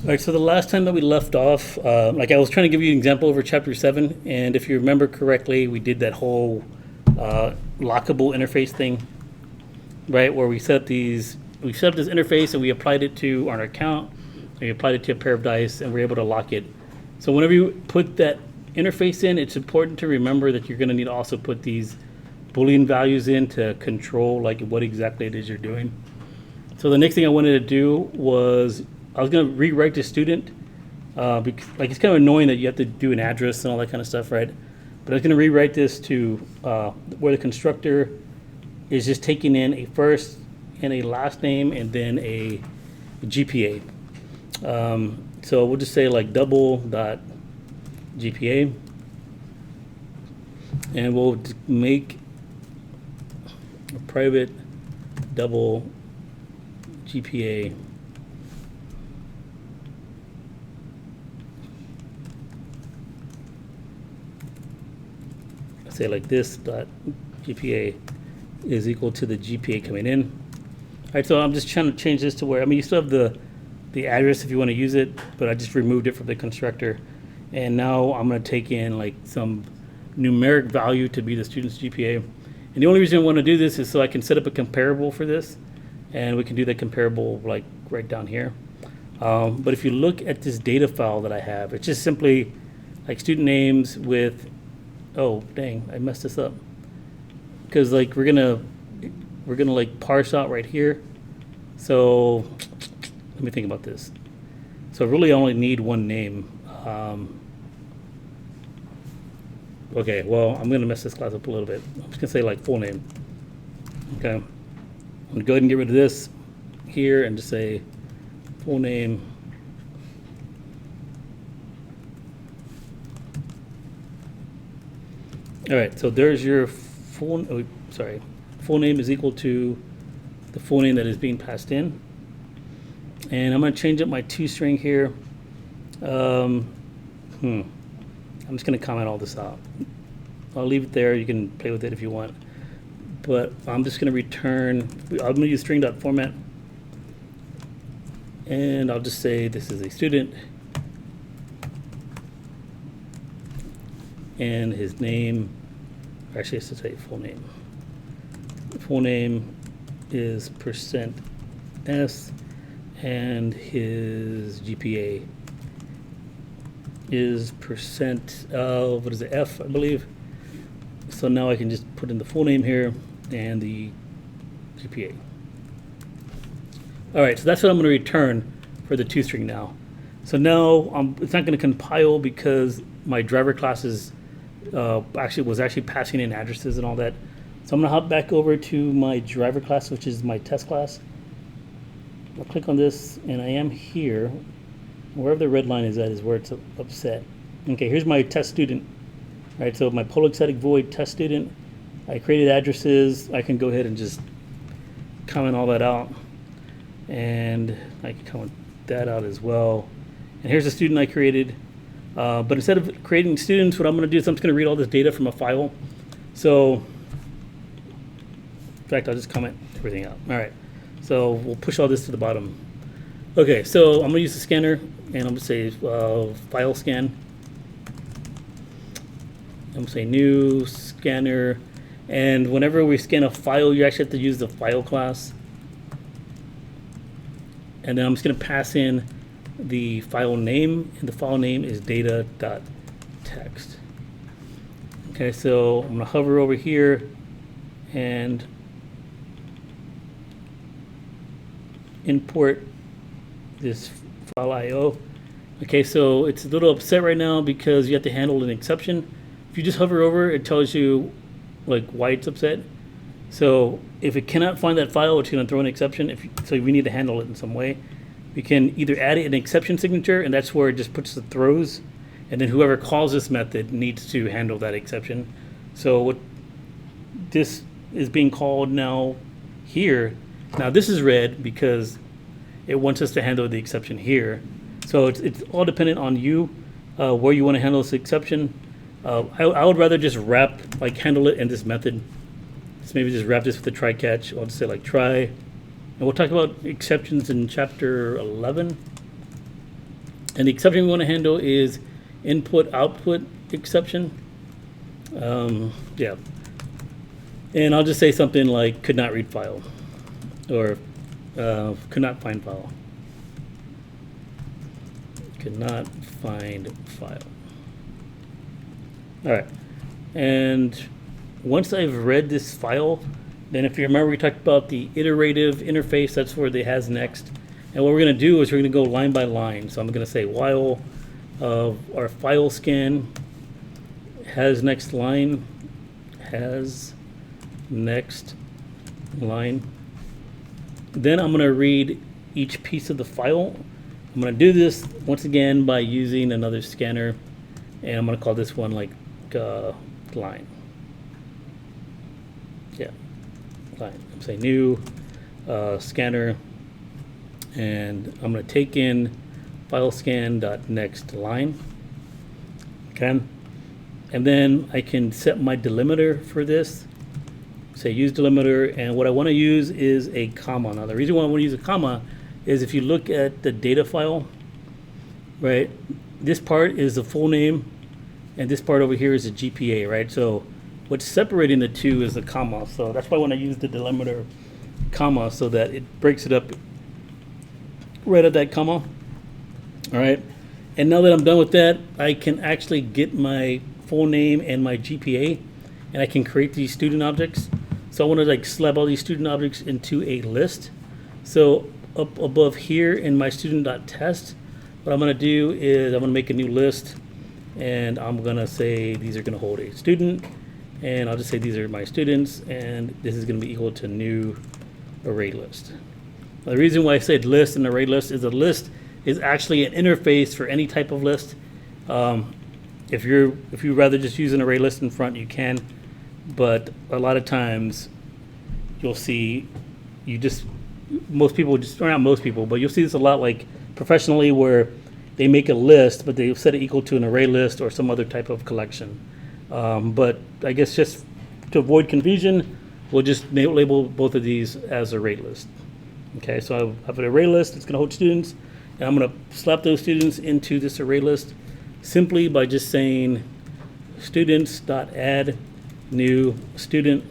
All right, so the last time that we left off, like I was trying to give you an example over chapter 7, and if you remember correctly, we did that whole lockable interface thing, right? Where we set up this interface and we applied it to our account, and we applied it to a pair of dice, and we're able to lock it. So whenever you put that interface in, it's important to remember that you're going to need to also put these Boolean values in to control like what exactly it is you're doing. So the next thing I wanted to do was I was going to rewrite the student. Because, like, it's kind of annoying that you have to do an address and all that kind of stuff, right? But I was going to rewrite this to where the constructor is just taking in a first and a last name and then a GPA. So we'll just say like double dot GPA, and we'll make a private double GPA say like this dot GPA is equal to the GPA coming in. All right, so I'm just trying to change this to where, I mean, you still have the address if you want to use it, but I just removed it from the constructor. And now I'm going to take in like some numeric value to be the student's GPA. And the only reason I want to do this is so I can set up a comparable for this, and we can do that comparable like right down here. But if you look at this data file that I have, it's just simply like student names with, oh dang, I messed this up. Because like we're gonna like parse out right here. So let me think about this. So I really only need one name. Okay, well, I'm gonna mess this class up a little bit. I'm just gonna say like full name. Okay, I'm gonna go ahead and get rid of this here and just say full name. All right, so there's your full name is equal to the full name that is being passed in. And I'm going to change up my toString here. I'm just going to comment all this out. I'll leave it there. You can play with it if you want. But I'm just going to return, I'm going to use string.format. And I'll just say this is a student. And his name, actually it's to say full name. Full name is %s, and his GPA is what is it, F, I believe. So now I can just put in the full name here and the GPA. All right, so that's what I'm going to return for the toString now. So now it's not going to compile because my driver class is actually passing in addresses and all that. So I'm going to hop back over to my driver class, which is my test class. I'll click on this, and I am here. Wherever the red line is at is where it's upset. Okay, here's my test student. All right, so my polystatic void test student. I created addresses. I can go ahead and just comment all that out. And I can comment that out as well. And here's the student I created. But instead of creating students, what I'm going to do is I'm just going to read all this data from a file. So, in fact, I'll just comment everything out. All right. So we'll push all this to the bottom. Okay, so I'm going to use the scanner, and I'm going to say file scan. I'm going to say new scanner. And whenever we scan a file, you actually have to use the file class. And then I'm just going to pass in the file name, and the file name is data.txt. Okay, so I'm going to hover over here and import this file IO. Okay, so it's a little upset right now because you have to handle an exception. If you just hover over, it tells you like why it's upset. So if it cannot find that file, it's going to throw an exception. So we need to handle it in some way. We can either add an exception signature, and that's where it just puts the throws, and then whoever calls this method needs to handle that exception. So what this is being called now here. Now this is red because it wants us to handle the exception here. So it's all dependent on you, where you want to handle this exception. I would rather just handle it in this method. So maybe just wrap this with a try catch. I'll just say like try. And we'll talk about exceptions in chapter 11. And the exception we want to handle is input-output exception. Yeah. And I'll just say something like could not read file, or could not find file. Could not find file. All right. And once I've read this file, then if you remember, we talked about the iterative interface. That's where the has next. And what we're going to do is we're going to go line by line. So I'm going to say while our file scan has next line, has next line. Then I'm going to read each piece of the file. I'm going to do this once again by using another scanner, and I'm going to call this one like line. Yeah, line. I'm saying new scanner, and I'm going to take in file scan.next line. Okay, and then I can set my delimiter for this. Say use delimiter, and what I want to use is a comma. Now the reason why I want to use a comma is if you look at the data file, right, this part is the full name and this part over here is the GPA, right? So what's separating the two is the comma. So that's why I want to use the delimiter comma, so that it breaks it up right at that comma. All right, and now that I'm done with that, I can actually get my full name and my GPA, and I can create these student objects. So I want to like slap all these student objects into a list. So up above here in my student.test, what I'm going to do is I'm going to make a new list, and I'm going to say these are going to hold a student, and I'll just say these are my students, and this is going to be equal to new array list. Now, the reason why I said list and array list is a list is actually an interface for any type of list. If you rather just use an array list in front, you can, but a lot of times you'll see most people just, or not most people, but you'll see this a lot like professionally where they make a list, but they set it equal to an array list or some other type of collection. But I guess just to avoid confusion, we'll just label both of these as array list. Okay, so I have an array list that's going to hold students, and I'm going to slap those students into this array list simply by just saying students.add new student.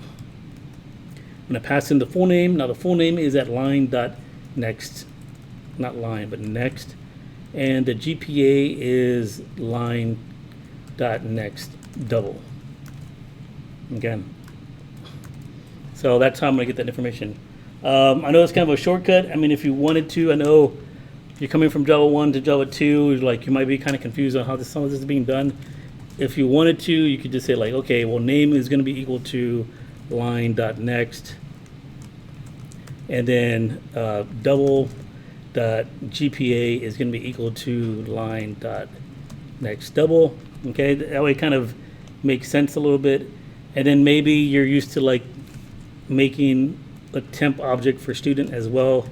I'm going to pass in the full name. Now the full name is at line.next, not line, but next. And the GPA is line.next double. Again. So that's how I'm going to get that information. I know it's kind of a shortcut. I mean, if you wanted to, I know if you're coming from Java 1 to Java 2, like you might be kind of confused on how some of this is being done. If you wanted to, you could just say like, okay, well, name is going to be equal to line.next, and then double dot GPA is going to be equal to line.next double. Okay, that way it kind of makes sense a little bit. And then maybe you're used to like making a temp object for student as well,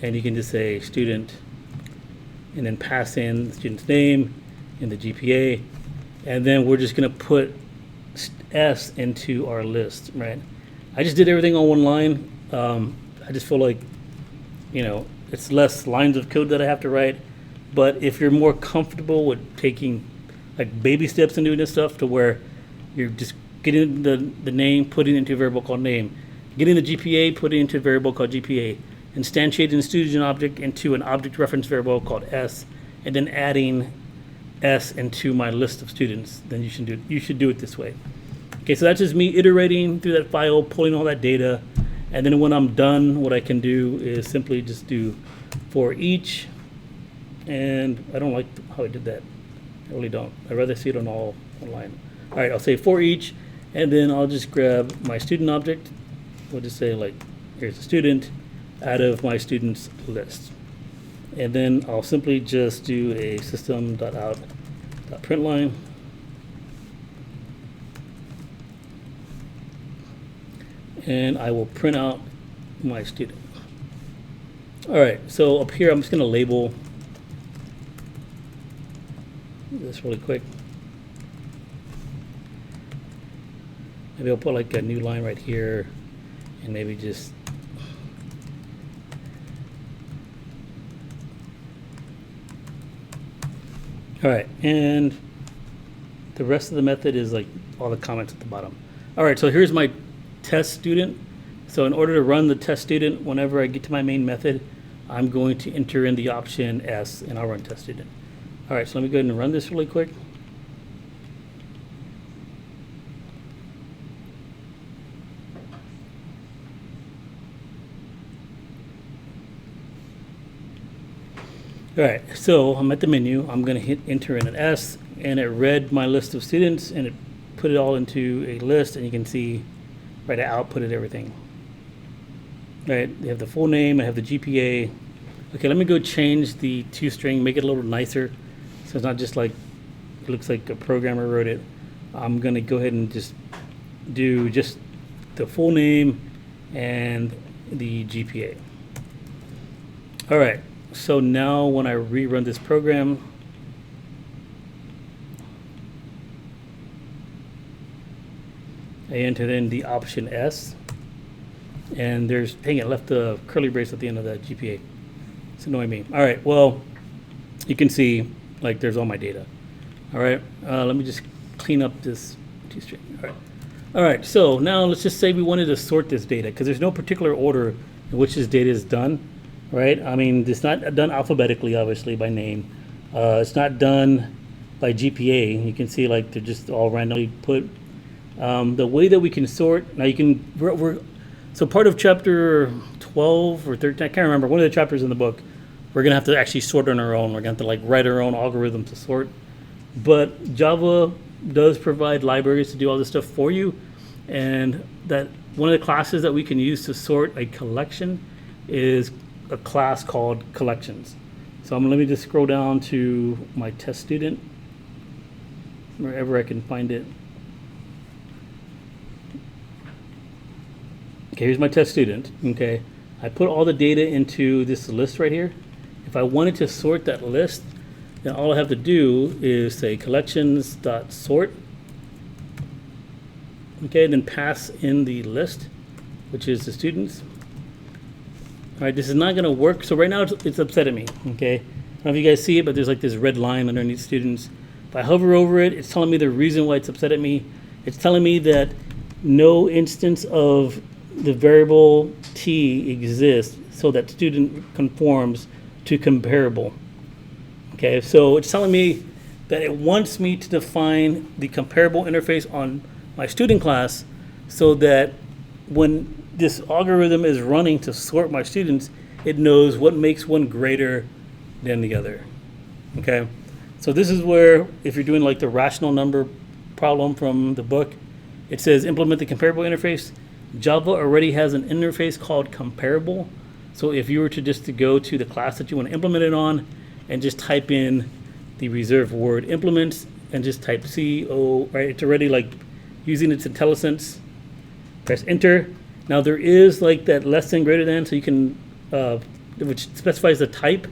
and you can just say student and then pass in the student's name and the GPA, and then we're just going to put S into our list, right? I just did everything on one line. I just feel like, you know, it's less lines of code that I have to write. But if you're more comfortable with taking like baby steps and doing this stuff to where you're just getting the name, putting it into a variable called name, getting the GPA, putting it into a variable called GPA, instantiating the student object into an object reference variable called S, and then adding S into my list of students, then you should do it this way. Okay, so that's just me iterating through that file, pulling all that data, and then when I'm done, what I can do is simply just do for each, and I don't like how I did that. I really don't. I'd rather see it on all line. All right, I'll say for each, and then I'll just grab my student object. We'll just say like, here's a student out of my students list. And then I'll simply just do a system.out.println. And I will print out my student. All right, so up here, I'm just gonna label this really quick. Maybe I'll put like a new line right here, and maybe just All right, and the rest of the method is like all the comments at the bottom. All right, so here's my test student. So in order to run the test student, whenever I get to my main method, I'm going to enter in the option S, and I'll run test student. All right, so let me go ahead and run this really quick. All right, so I'm at the menu. I'm going to hit enter in an S, and it read my list of students, and it put it all into a list, and you can see right, I outputted everything. All right, they have the full name, I have the GPA. Okay, let me go change the toString, make it a little nicer, so it's not just like, it looks like a programmer wrote it. I'm going to go ahead and just do just the full name and the GPA. All right. So now when I rerun this program, I entered in the option S, and there's, dang it, left the curly brace at the end of that GPA. It's annoying me. All right, well, you can see, like, there's all my data. All right, let me just clean up this toString. All right, so now let's just say we wanted to sort this data, because there's no particular order in which this data is done. Right? I mean, it's not done alphabetically, obviously, by name. It's not done by GPA. You can see, like, they're just all randomly put. The way that we can sort, now you can, so part of chapter 12 or 13, I can't remember, one of the chapters in the book, we're going to have to actually sort on our own. We're going to have to, like, write our own algorithm to sort. But Java does provide libraries to do all this stuff for you. And that one of the classes that we can use to sort a collection is a class called collections. So let me just scroll down to my test student, wherever I can find it. Okay, here's my test student. Okay, I put all the data into this list right here. If I wanted to sort that list, then all I have to do is say collections.sort. Okay, then pass in the list, which is the students. All right, this is not going to work. So right now it's upsetting me, okay? I don't know if you guys see it, but there's like this red line underneath students. If I hover over it, it's telling me the reason why it's upsetting me. It's telling me that no instance of the variable t exists so that student conforms to comparable. Okay, so it's telling me that it wants me to define the comparable interface on my student class so that when this algorithm is running to sort my students, it knows what makes one greater than the other. Okay, so this is where, if you're doing like the rational number problem from the book, it says implement the comparable interface. Java already has an interface called comparable. So if you were to go to the class that you want to implement it on and just type in the reserved word implements and just type CO, right? It's already like using its IntelliSense. Press enter. Now there is like that less than greater than, so you can, which specifies the type.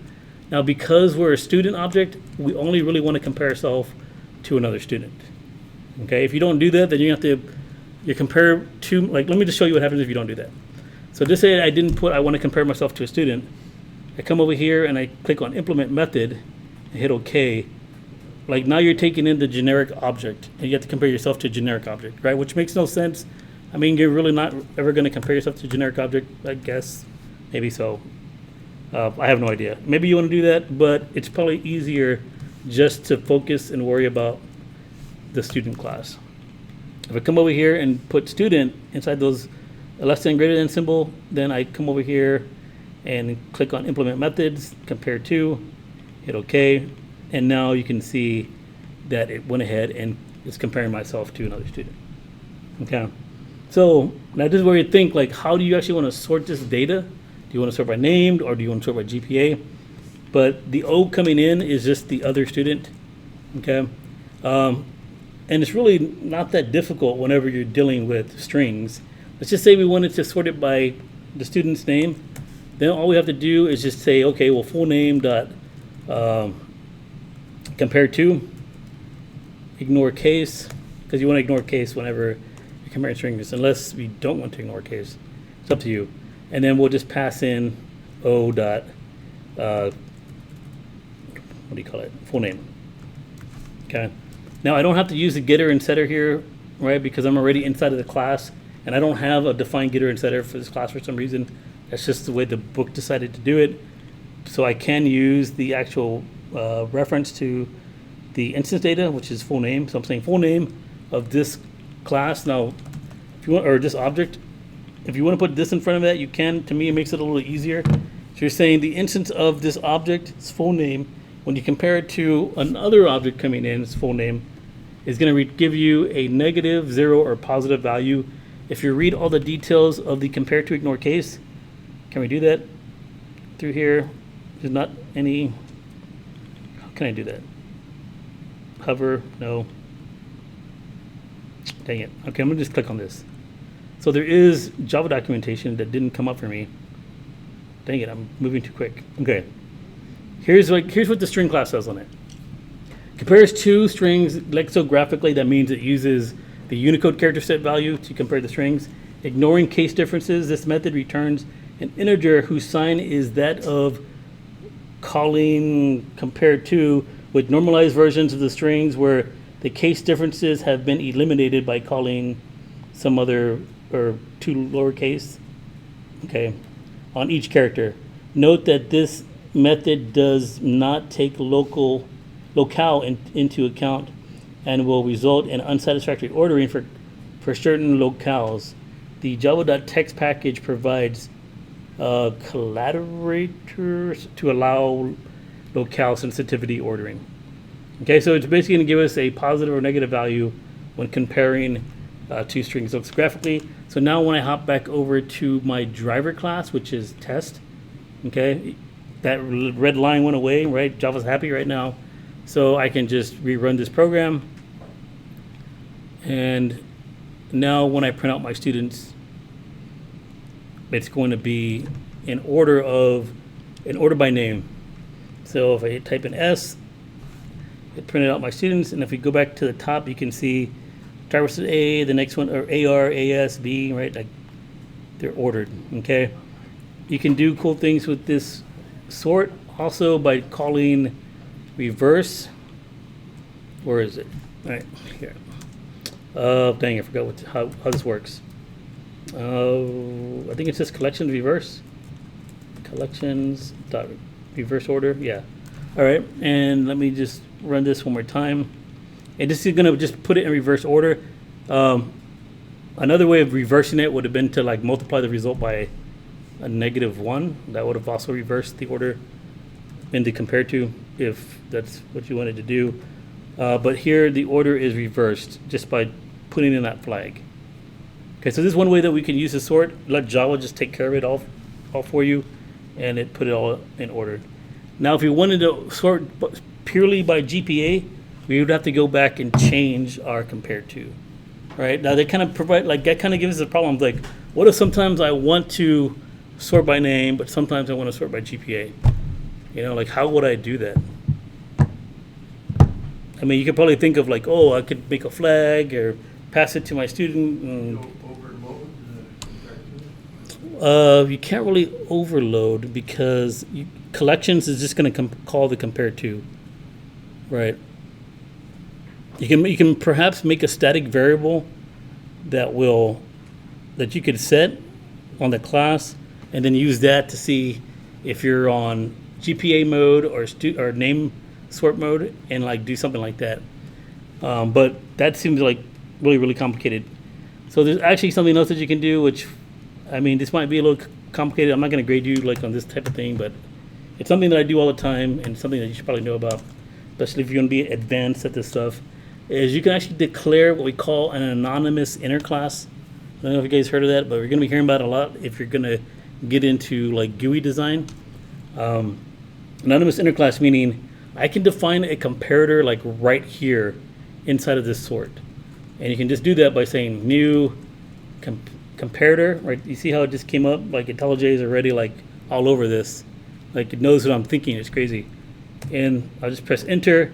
Now because we're a student object, we only really want to compare ourselves to another student. Okay, if you don't do that, then you have to, you compare to, like, let me just show you what happens if you don't do that. So just say I didn't put, I want to compare myself to a student. I come over here and I click on implement method and hit OK. Like now you're taking in the generic object and you have to compare yourself to a generic object, right? Which makes no sense. I mean, you're really not ever going to compare yourself to a generic object, I guess. Maybe so. I have no idea. Maybe you want to do that, but it's probably easier just to focus and worry about the student class. If I come over here and put student inside those less than greater than symbol, then I come over here and click on implement methods, compare to, hit OK, and now you can see that it went ahead and is comparing myself to another student. Okay. So now this is where you think, like, how do you actually want to sort this data? Do you want to sort by named or do you want to sort by GPA? But the O coming in is just the other student, okay? And it's really not that difficult whenever you're dealing with strings. Let's just say we wanted to sort it by the student's name. Then all we have to do is just say, okay, well, full name dot compare to, ignore case, because you want to ignore case whenever you're comparing strings, unless we don't want to ignore case. It's up to you. And then we'll just pass in O dot, what do you call it? Full name. Okay. Now I don't have to use the getter and setter here, right? Because I'm already inside of the class, and I don't have a defined getter and setter for this class for some reason. That's just the way the book decided to do it. So I can use the actual reference to the instance data, which is full name. So I'm saying full name of this class. Now, if you want, or this object, if you want to put this in front of that, you can. To me, it makes it a little easier. So you're saying the instance of this object, its full name, when you compare it to another object coming in, its full name, is going to give you a negative, 0, or positive value. If you read all the details of the compare to ignore case, can we do that through here? There's not any. How can I do that? Hover, no. Dang it. Okay, I'm gonna just click on this. So there is Java documentation that didn't come up for me. Dang it, I'm moving too quick. Okay. Here's what the string class says on it. Compares two strings lexicographically. That means it uses the Unicode character set value to compare the strings. Ignoring case differences, this method returns an integer whose sign is that of calling compared to with normalized versions of the strings where the case differences have been eliminated by calling some other or two lowercase, okay, on each character. Note that this method does not take locale into account and will result in unsatisfactory ordering for certain locales. The java.text package provides collaborators to allow locale sensitivity ordering. Okay, so it's basically going to give us a positive or negative value when comparing two strings graphically. So now when I hop back over to my driver class, which is test, okay, that red line went away, right? Java's happy right now. So I can just rerun this program. And now when I print out my students, it's going to be in order by name. So if I type in S, it printed out my students, and if we go back to the top, you can see driver says A, the next one, or AR, AS, B, right? Like they're ordered, okay? You can do cool things with this sort also by calling reverse. Where is it? All right, here. Dang, I forgot how this works. I think it says collections reverse. Collections dot reverse order. Yeah. All right, and let me just run this one more time. And this is gonna just put it in reverse order. Another way of reversing it would have been to like multiply the result by a -1. That would have also reversed the order in the compare to, if that's what you wanted to do. But here the order is reversed just by putting in that flag. Okay, so this is one way that we can use the sort. Let Java just take care of it all for you, and it put it all in order. Now, if you wanted to sort purely by GPA, we would have to go back and change our compare to. Right now, they kind of provide that kind of gives us a problem. Like, what if sometimes I want to sort by name, but sometimes I want to sort by GPA? You know, like how would I do that? I mean, you could probably think of like, oh, I could make a flag or pass it to my student. You can't really overload because collections is just going to call the compare to, right? You can perhaps make a static variable that you could set on the class, and then use that to see if you're on GPA mode or name sort mode, and like do something like that. But that seems like really complicated. So there's actually something else that you can do, which, I mean, this might be a little complicated. I'm not going to grade you like on this type of thing, but it's something that I do all the time and something that you should probably know about, especially if you're going to be advanced at this stuff. Is you can actually declare what we call an anonymous inner class. I don't know if you guys heard of that, but we're going to be hearing about it a lot if you're going to get into like GUI design. Anonymous inner class meaning I can define a comparator like right here inside of this sort. And you can just do that by saying new comparator, right? You see how it just came up? Like IntelliJ is already like all over this. Like it knows what I'm thinking. It's crazy. And I'll just press enter,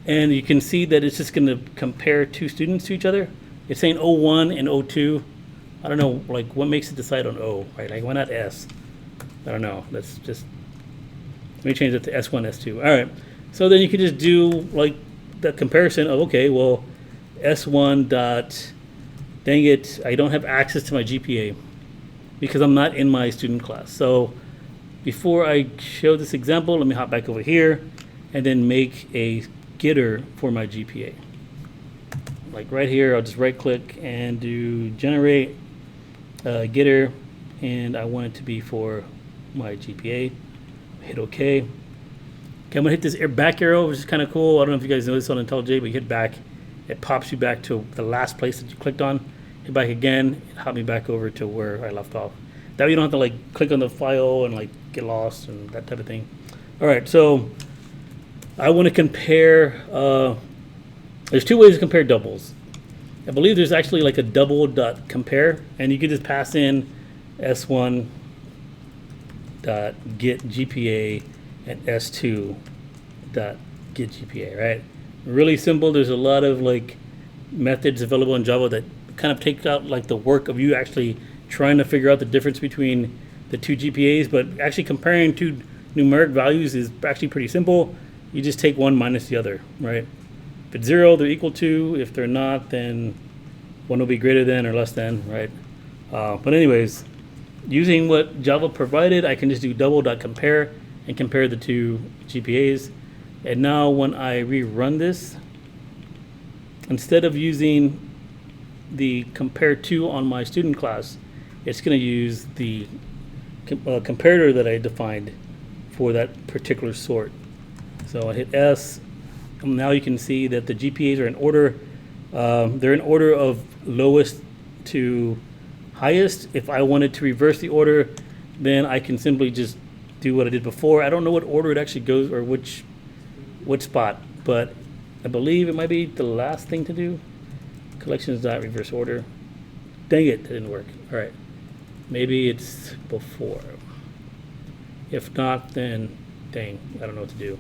and you can see that it's just going to compare two students to each other. It's saying O1 and O2. I don't know, like what makes it decide on O, right? Like why not S? I don't know. Let's just, let me change it to S1, S2. All right. So then you can just do like the comparison of, okay, well, S1 dot, dang it, I don't have access to my GPA because I'm not in my student class. So before I show this example, let me hop back over here and then make a getter for my GPA. Like right here, I'll just right click and do generate getter, and I want it to be for my GPA. Hit OK. Okay, I'm gonna hit this back arrow, which is kind of cool. I don't know if you guys know this on IntelliJ, but you hit back, it pops you back to the last place that you clicked on. Hit back again, it hop me back over to where I left off. That way you don't have to like click on the file and like get lost and that type of thing. All right, so I want to compare, there's two ways to compare doubles. I believe there's actually like a double dot compare, and you can just pass in S1 dot get GPA and S2 dot get GPA, right? Really simple. There's a lot of like methods available in Java that kind of take out like the work of you actually trying to figure out the difference between the two GPAs, but actually comparing two numeric values is actually pretty simple. You just take one minus the other, right? If it's 0, they're equal to. If they're not, then one will be greater than or less than, right? But anyways, using what Java provided, I can just do double dot compare and compare the two GPAs. And now when I rerun this, instead of using the compare to on my student class, it's going to use the comparator that I defined for that particular sort. So I hit S. And now you can see that the GPAs are in order. They're in order of lowest to highest. If I wanted to reverse the order, then I can simply just do what I did before. I don't know what order it actually goes or which spot, but I believe it might be the last thing to do. Collections dot reverse order. Dang it, that didn't work. All right, maybe it's before. If not, then dang, I don't know what to do.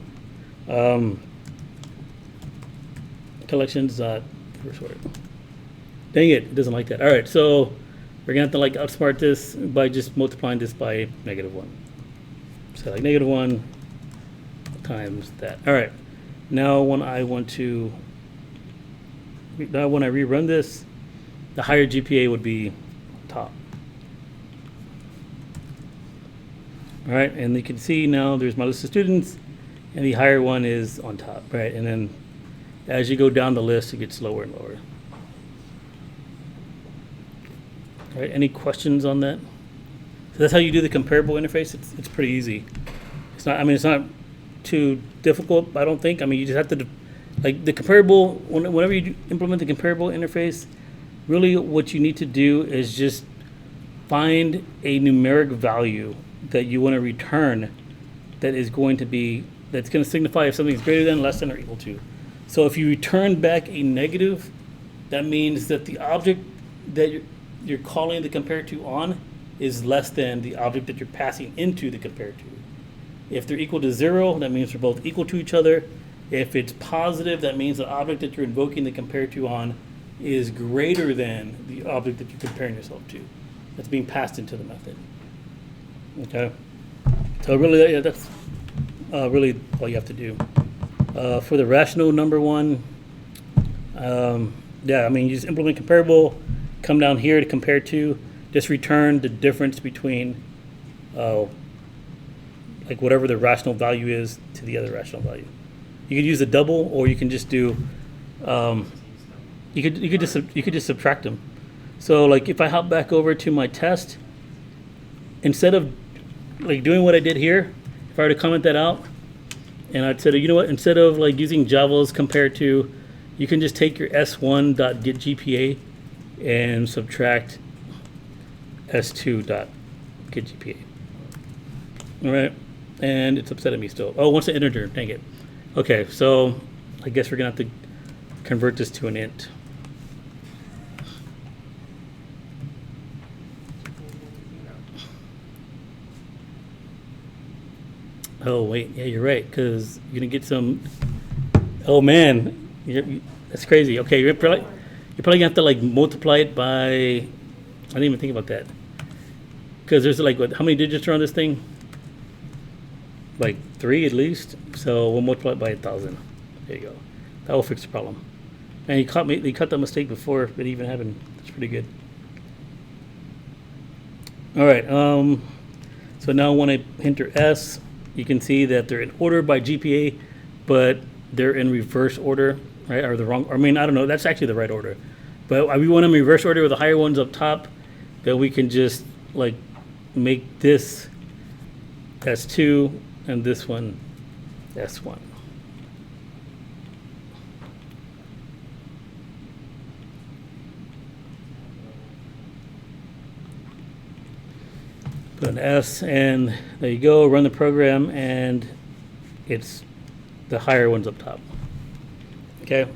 Collections dot reverse order. Dang it, it doesn't like that. All right, so we're gonna have to like outsmart this by just multiplying this by -1. So like -1 times that. All right, now when I rerun this, the higher GPA would be top. All right, and you can see now there's my list of students, and the higher one is on top, right? And then as you go down the list, it gets lower and lower. All right, any questions on that? So that's how you do the comparable interface. It's pretty easy. It's not too difficult, I don't think. I mean, you just have to, like the comparable, whenever you implement the comparable interface, really what you need to do is just find a numeric value that you want to return that's going to signify if something is greater than, less than, or equal to. So if you return back a negative, that means that the object that you're calling the compare to on is less than the object that you're passing into the compare to. If they're equal to 0, that means they're both equal to each other. If it's positive, that means the object that you're invoking the compare to on is greater than the object that you're comparing yourself to. That's being passed into the method. Okay? So really, yeah, that's really all you have to do. For the rational number one, yeah, I mean, you just implement comparable, come down here to compare to, just return the difference between like whatever the rational value is to the other rational value. You could use a double, or you can just do you could just subtract them. So like if I hop back over to my test, instead of like doing what I did here, if I were to comment that out and I'd say, you know what, instead of like using Java's compare to, you can just take your S1.getGPA and subtract S2.getGPA. All right, and it's upsetting me still. Oh, wants an integer, dang it. Okay, so I guess we're gonna have to convert this to an int. Oh wait, yeah, you're right, because you're gonna get some. Oh man, that's crazy. Okay, you're probably gonna have to like multiply it by. I didn't even think about that. Because there's like how many digits are on this thing? Like 3 at least. So we'll multiply it by 1,000. There you go. That will fix the problem. And he caught that mistake before it even happened. That's pretty good. All right. So now when I enter S, you can see that they're in order by GPA, but they're in reverse order, right? Or the wrong. I mean, I don't know. That's actually the right order, but we want them in reverse order with the higher ones up top. That we can just like make this S2 and this one S1. Put an S, and there you go. Run the program, and it's the higher ones up top. Okay.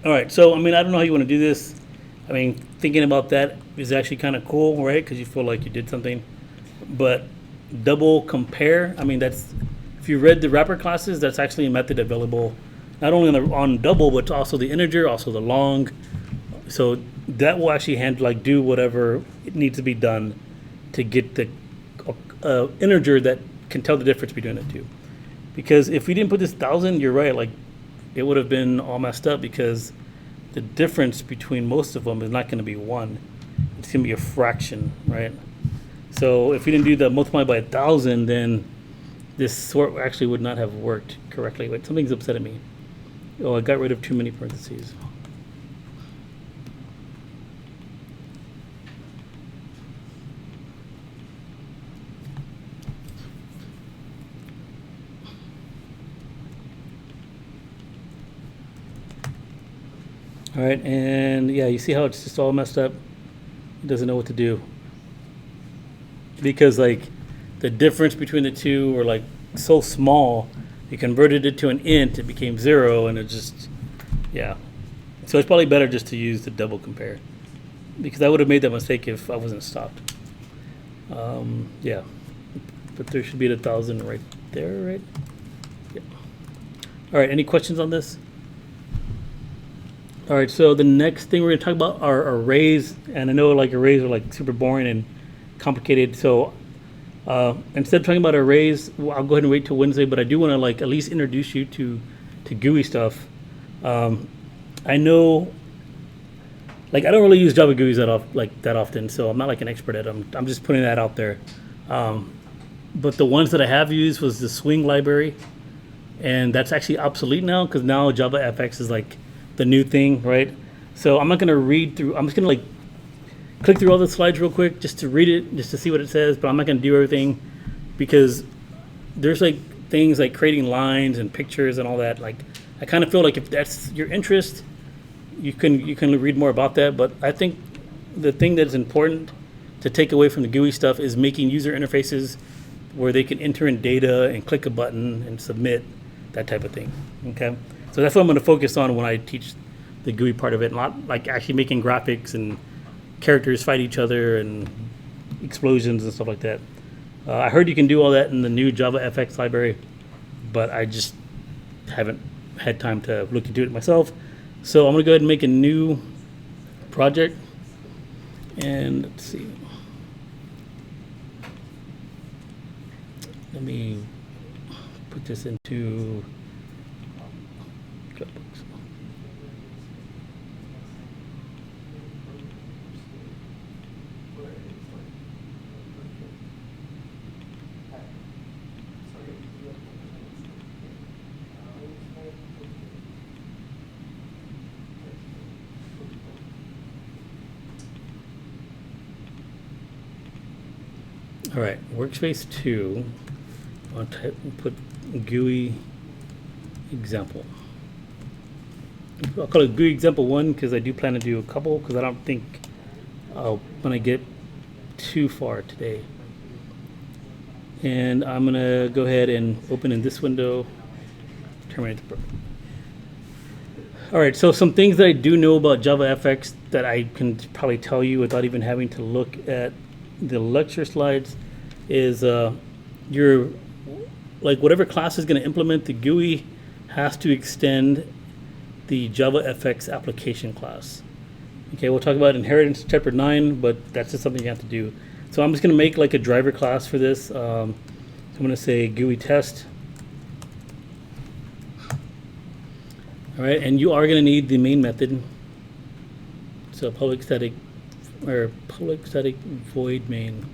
All right. So I mean, I don't know how you want to do this. I mean, thinking about that is actually kind of cool, right? Because you feel like you did something. But double compare. I mean, that's if you read the wrapper classes, that's actually a method available not only on double, but also the integer, also the long. So that will actually do whatever it needs to be done to get the integer that can tell the difference between the two. Because if we didn't put this 1,000, you're right, like it would have been all messed up because the difference between most of them is not going to be 1. It's going to be a fraction, right? So if we didn't do the multiply by 1,000, then this sort actually would not have worked correctly. Wait, something's upsetting me. Oh, I got rid of too many parentheses. All right, and yeah, you see how it's just all messed up? It doesn't know what to do. Because like the difference between the two were like so small, you converted it to an int, it became 0, and it just, yeah. So it's probably better just to use the double compare. Because I would have made that mistake if I wasn't stopped. Yeah, but there should be 1,000 right there, right? Yeah. All right, any questions on this? All right, so the next thing we're going to talk about are arrays, and I know like arrays are like super boring and complicated. So instead of talking about arrays, I'll go ahead and wait till Wednesday. But I do want to like at least introduce you to GUI stuff. I know, like I don't really use Java GUIs that often, so I'm not like an expert at them. I'm just putting that out there. But the ones that I have used was the Swing library, and that's actually obsolete now because now JavaFX is like the new thing, right? So I'm not going to read through. I'm just going to like click through all the slides real quick just to read it, just to see what it says. But I'm not going to do everything because there's like things like creating lines and pictures and all that. Like I kind of feel like if that's your interest, you can read more about that. But I think the thing that's important to take away from the GUI stuff is making user interfaces where they can enter in data and click a button and submit, that type of thing. Okay. So that's what I'm going to focus on when I teach the GUI part of it, not like actually making graphics and characters fight each other and explosions and stuff like that. I heard you can do all that in the new JavaFX library, but I just haven't had time to look into it myself. So I'm going to go ahead and make a new project. And let's see. Let me put this into Dropbox. All right, workspace 2. I'll put GUI example. I'll call it GUI example 1 because I do plan to do a couple because I don't think I'll want to get too far today. And I'm going to go ahead and open in this window, terminate the program. All right, so some things that I do know about JavaFX that I can probably tell you without even having to look at the lecture slides is your like whatever class is going to implement the GUI has to extend the JavaFX application class. Okay, we'll talk about inheritance chapter 9, but that's just something you have to do. So I'm just going to make like a driver class for this. So I'm going to say GUI test. All right, and you are going to need the main method. So public static void main.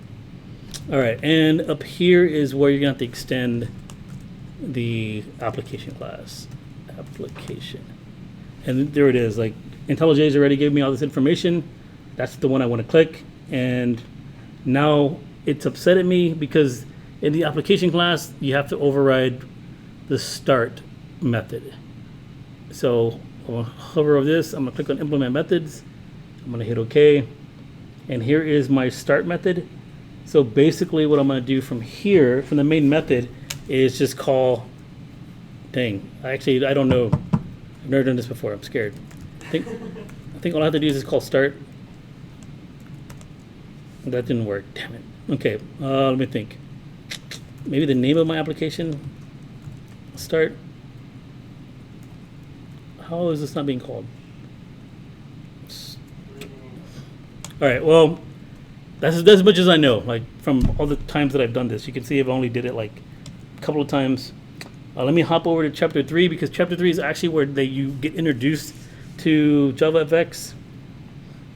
All right, and up here is where you're going to have to extend the application class. Application. And there it is. Like IntelliJ's already gave me all this information. That's the one I want to click. And now it's upset at me because in the application class, you have to override the start method. So I'll hover over this. I'm going to click on implement methods. I'm going to hit OK. And here is my start method. So basically what I'm going to do from here, from the main method, is just call, dang, actually, I don't know. I've never done this before. I'm scared. I think all I have to do is just call start. That didn't work. Damn it. Okay, let me think. Maybe the name of my application, start. How is this not being called? All right, well, that's as much as I know. Like from all the times that I've done this, you can see I've only did it like a couple of times. Let me hop over to chapter 3 because chapter 3 is actually where you get introduced to JavaFX.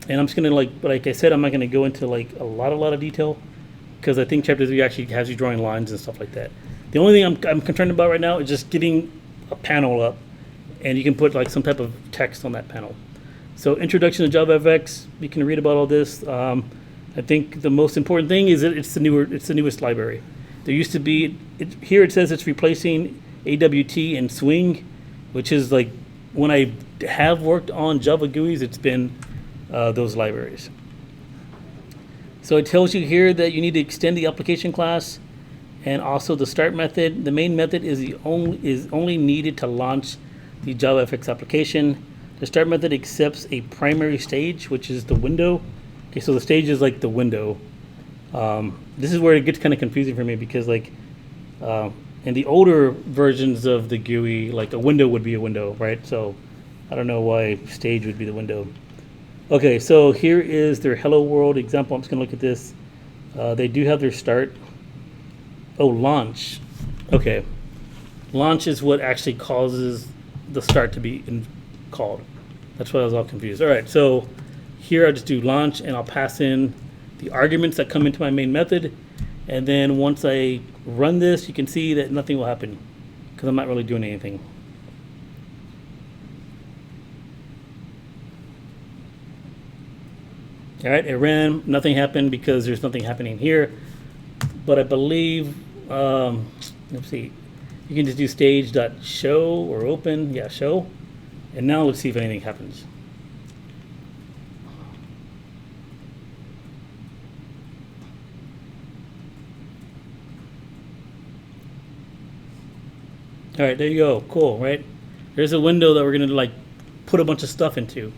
And I'm just gonna like I said, I'm not gonna go into like a lot of detail because I think chapter 3 actually has you drawing lines and stuff like that. The only thing I'm concerned about right now is just getting a panel up, and you can put like some type of text on that panel. So introduction to JavaFX, you can read about all this. I think the most important thing is that it's the newest library. There used to be here it says it's replacing AWT and Swing, which is like when I have worked on Java GUIs, it's been those libraries. So it tells you here that you need to extend the application class and also the start method. The main method is only needed to launch the JavaFX application. The start method accepts a primary stage, which is the window. Okay, so the stage is like the window. This is where it gets kind of confusing for me because like in the older versions of the GUI, like a window would be a window, right? So I don't know why stage would be the window. Okay, so here is their hello world example. I'm just gonna look at this. They do have their start. Oh, launch. Okay, launch is what actually causes the start to be called. That's why I was all confused. All right, so here I'll just do launch and I'll pass in the arguments that come into my main method. And then once I run this, you can see that nothing will happen because I'm not really doing anything. All right, it ran, nothing happened because there's nothing happening here. But I believe, let's see, you can just do stage.show or open, yeah, show. And now let's see if anything happens. All right, there you go. Cool, right? There's a window that we're going to like put a bunch of stuff into.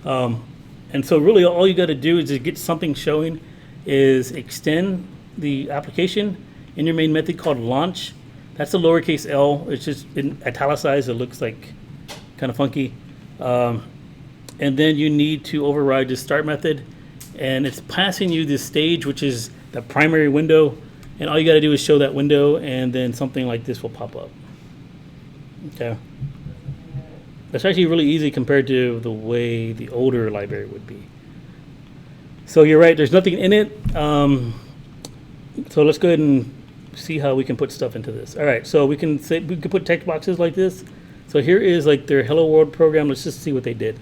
And so really all you got to do is to get something showing is extend the application in your main method called launch. That's a lowercase L. It's just in italicized. It looks like kind of funky. And then you need to override the start method. And it's passing you this stage, which is the primary window. And all you got to do is show that window, and then something like this will pop up. Okay. That's actually really easy compared to the way the older library would be. So you're right, there's nothing in it. So let's go ahead and see how we can put stuff into this. All right, so we can put text boxes like this. So here is like their Hello World program. Let's just see what they did.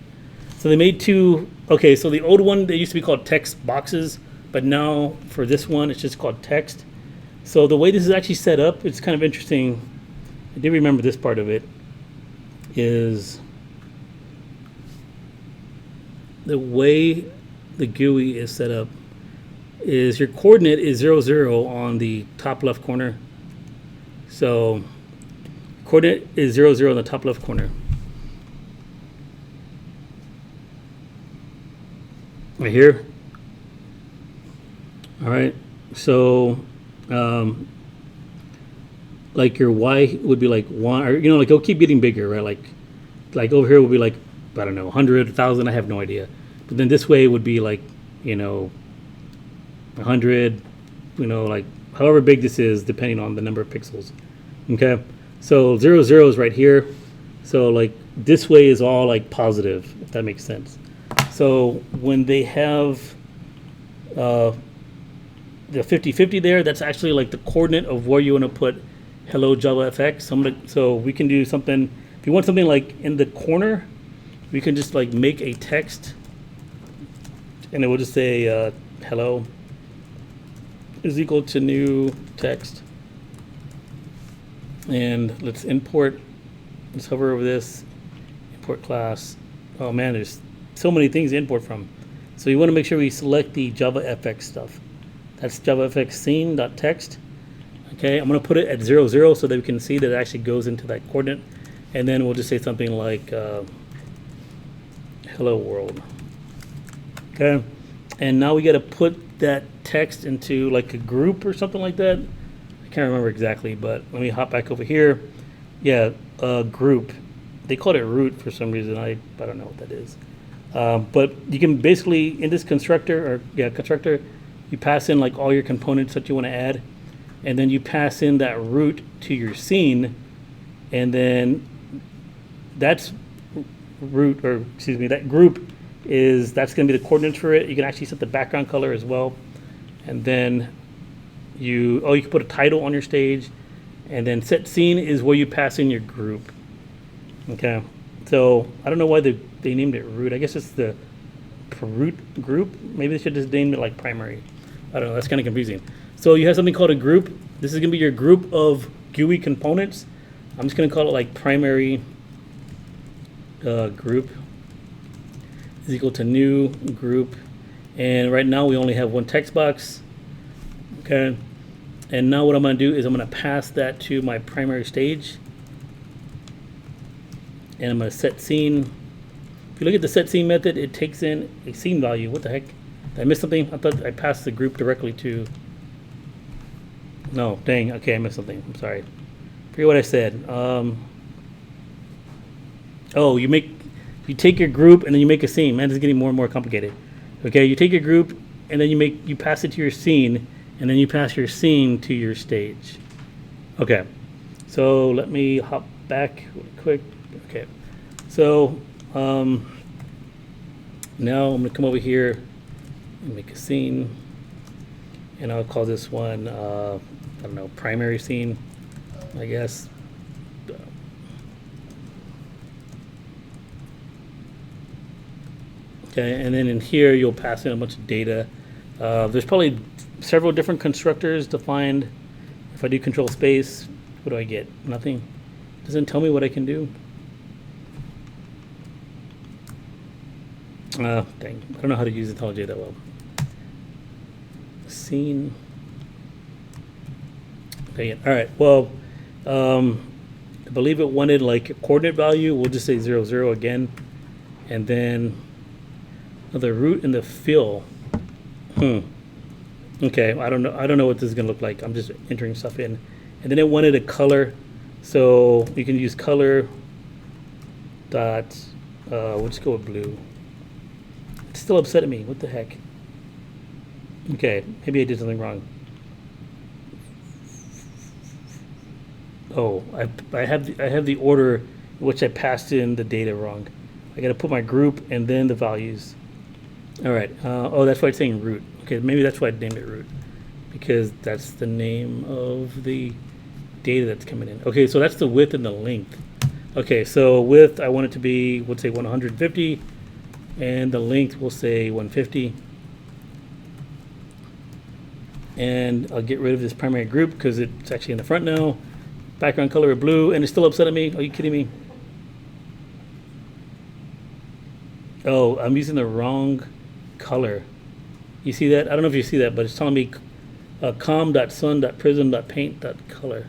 So they made two. Okay, so the old one, they used to be called text boxes, but now for this one, it's just called text. So the way this is actually set up, it's kind of interesting. I do remember this part of it. Is the way the GUI is set up is your coordinate is 0, 0 on the top left corner. So coordinate is 0, 0 on the top left corner. Right here. All right. So like your Y would be like 1, or like it'll keep getting bigger, right? Like over here would be like, I don't know, 100, 1,000, I have no idea. But then this way would be like, 100, like however big this is, depending on the number of pixels. Okay, so 0, 0 is right here. So like this way is all like positive, if that makes sense. So when they have the 50-50 there, that's actually like the coordinate of where you want to put hello JavaFX. So we can do something, if you want something like in the corner, we can just like make a text and it will just say hello is equal to new text. And let's import, let's hover over this, import class. Oh man, there's so many things to import from. So you want to make sure we select the JavaFX stuff. That's JavaFX scene.text. Okay, I'm going to put it at 0, 0 so that we can see that it actually goes into that coordinate. And then we'll just say something like hello world. Okay, and now we got to put that text into like a group or something like that. I can't remember exactly, but let me hop back over here. Yeah, group. They called it root for some reason. I don't know what that is. But you can basically, in this constructor, constructor, you pass in like all your components that you want to add, and then you pass in that root to your scene, and then that's root, or excuse me, that group that's going to be the coordinates for it. You can actually set the background color as well, and then you can put a title on your stage, and then set scene is where you pass in your group. Okay, so I don't know why they named it root. I guess it's the root group. Maybe they should just name it like primary. I don't know. That's kind of confusing. So you have something called a group. This is going to be your group of GUI components. I'm just going to call it like primary group is equal to new group. And right now we only have one text box. Okay. And now what I'm going to do is I'm going to pass that to my primary stage. And I'm going to set scene. If you look at the set scene method, it takes in a scene value. What the heck? Did I miss something? I thought I passed the group directly to. No, dang. Okay, I missed something. I'm sorry. Forget what I said. Oh, you take your group and then you make a scene. Man, this is getting more and more complicated. Okay, you take your group and then you pass it to your scene, and then you pass your scene to your stage. Okay, so let me hop back really quick. Okay, so now I'm gonna come over here and make a scene, and I'll call this one I don't know, primary scene, I guess. Okay, and then in here you'll pass in a bunch of data. There's probably several different constructors defined. If I do control space, what do I get? Nothing. Doesn't tell me what I can do. Dang, I don't know how to use IntelliJ that well. Scene. Dang it. All right, well, I believe it wanted like a coordinate value. We'll just say 0, 0 again. And then the root and the fill. Okay, I don't know what this is gonna look like. I'm just entering stuff in. And then it wanted a color. So you can use color dot, we'll just go with blue. It's still upsetting me. What the heck? Okay, maybe I did something wrong. Oh, I have the order in which I passed in the data wrong. I got to put my group and then the values. All right. Oh, that's why it's saying root. Okay, maybe that's why I named it root, because that's the name of the data that's coming in. Okay, so that's the width and the length. Okay, so width I want it to be, we'll say 150, and the length we'll say 150. And I'll get rid of this primary group because it's actually in the front now. Background color of blue, and it's still upsetting me. Are you kidding me? Oh, I'm using the wrong color. You see that? I don't know if you see that, but it's telling me com.sun.prism.paint.color.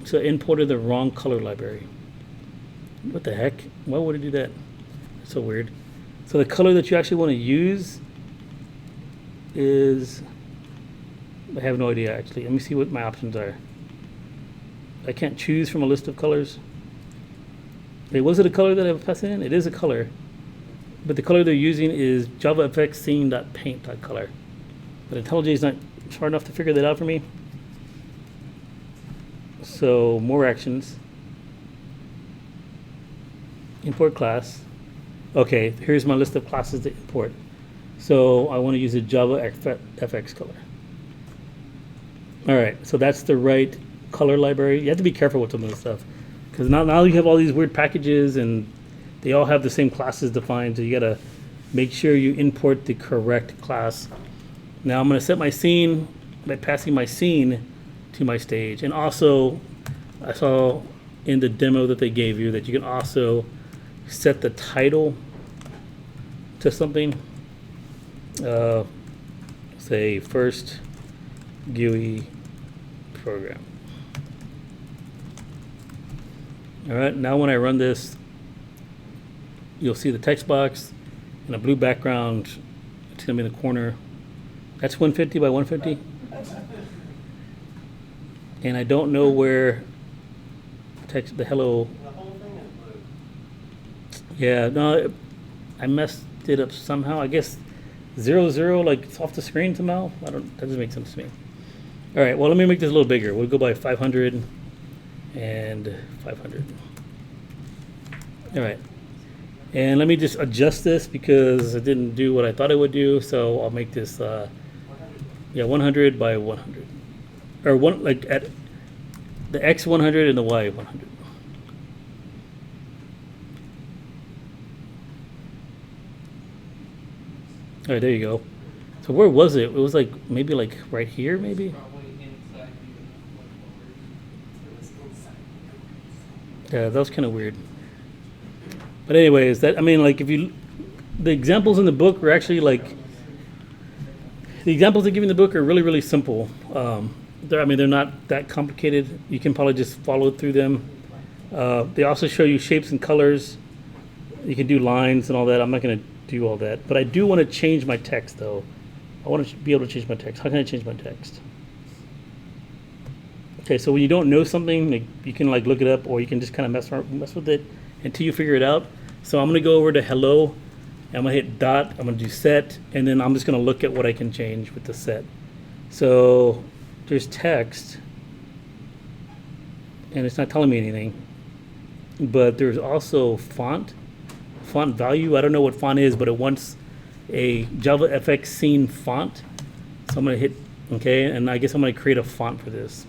So I imported the wrong color library. What the heck? Why would it do that? That's so weird. So the color that you actually want to use is, I have no idea actually. Let me see what my options are. I can't choose from a list of colors. Wait, was it a color that I passed in? It is a color. But the color they're using is JavaFX scene.paint.color. But IntelliJ is not smart enough to figure that out for me. So more actions. import class. Okay, here's my list of classes to import. So I want to use a JavaFX color. All right, so that's the right color library. You have to be careful with some of this stuff because now you have all these weird packages and they all have the same classes defined. So you gotta make sure you import the correct class. Now I'm gonna set my scene by passing my scene to my stage. And also, I saw in the demo that they gave you that you can also set the title to something. Say first GUI program. All right, now when I run this, you'll see the text box and a blue background. It's gonna be in the corner. That's 150 by 150. And I don't know where text the hello. The whole thing is blue. Yeah, no, I messed it up somehow. I guess 00 like it's off the screen somehow. That doesn't make sense to me. All right, well let me make this a little bigger. We'll go by 500 and 500. All right, and let me just adjust this because it didn't do what I thought it would do. So I'll make this 100 by 100, or one like at the X 100 and the Y 100. All right, there you go. So where was it? It was like maybe like right here, maybe. Probably inside the Yeah, that was kind of weird. But anyways, that I mean, like if you, the examples in the book are actually like, the examples they give in the book are really, really simple. They're not that complicated. You can probably just follow through them. They also show you shapes and colors. You can do lines and all that. I'm not going to do all that. But I do want to change my text, though. I want to be able to change my text. How can I change my text? Okay, so when you don't know something, like, you can like look it up, or you can just kind of mess with it until you figure it out. So I'm going to go over to hello. I'm going to hit dot. I'm going to do set. And then I'm just going to look at what I can change with the set. So there's text, and it's not telling me anything. But there's also font value. I don't know what font is, but it wants a JavaFX scene font. So I'm going to hit OK, and I guess I'm going to create a font for this.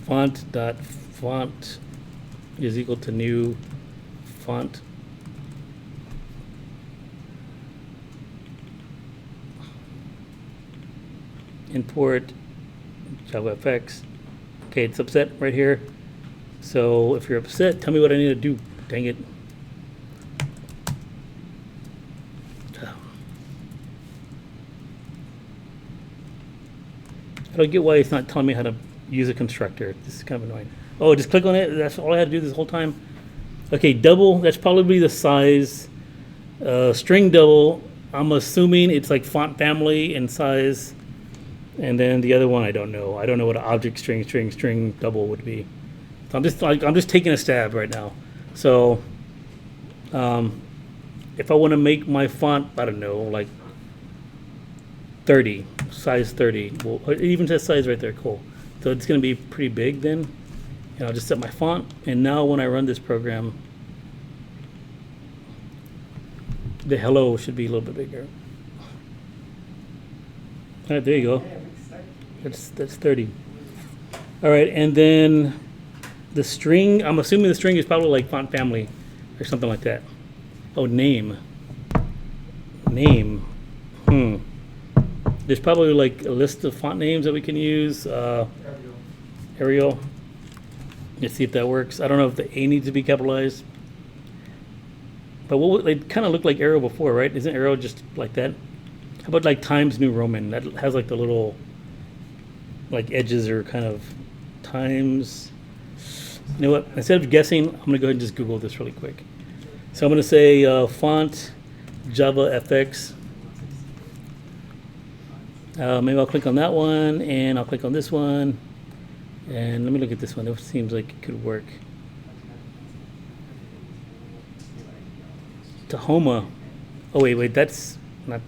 Font is equal to new font. Import JavaFX. Okay, it's upset right here. So if you're upset, tell me what I need to do. Dang it. I don't get why it's not telling me how to use a constructor. This is kind of annoying. Oh, just click on it. That's all I had to do this whole time. Okay, double. That's probably the size. String double. I'm assuming it's like font family and size. And then the other one, I don't know. I don't know what an object string double would be. So I'm just taking a stab right now. So if I want to make my font, I don't know, like 30, size 30. Well, it even says size right there. Cool. So it's going to be pretty big then. And I'll just set my font. And now when I run this program, the hello should be a little bit bigger. All right, there you go. That's 30. All right, and then the string, I'm assuming the string is probably like font family or something like that. Oh, name. There's probably like a list of font names that we can use. Arial. Let's see if that works. I don't know if the A needs to be capitalized. But they kind of looked like Arial before, right? Isn't Arial just like that? How about like Times New Roman? That has like the little like edges are kind of Times. You know what? Instead of guessing, I'm going to go ahead and just Google this really quick. So I'm going to say font JavaFX. Maybe I'll click on that one, and I'll click on this one. And let me look at this one. It seems like it could work. Tahoma. Oh, wait, that's not,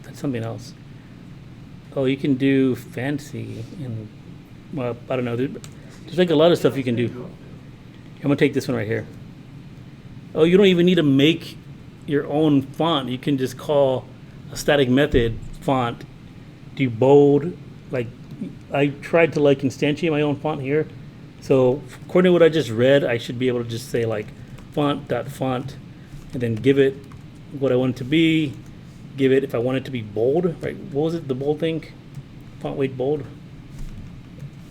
that's something else. Oh, you can do fancy, and, well, I don't know. There's like a lot of stuff you can do. I'm going to take this one right here. Oh, you don't even need to make your own font. You can just call a static method font, do bold. Like, I tried to like instantiate my own font here. So according to what I just read, I should be able to just say like font.font and then give it what I want it to be. Give it if I want it to be bold, right? What was it, the bold thing? Font weight bold.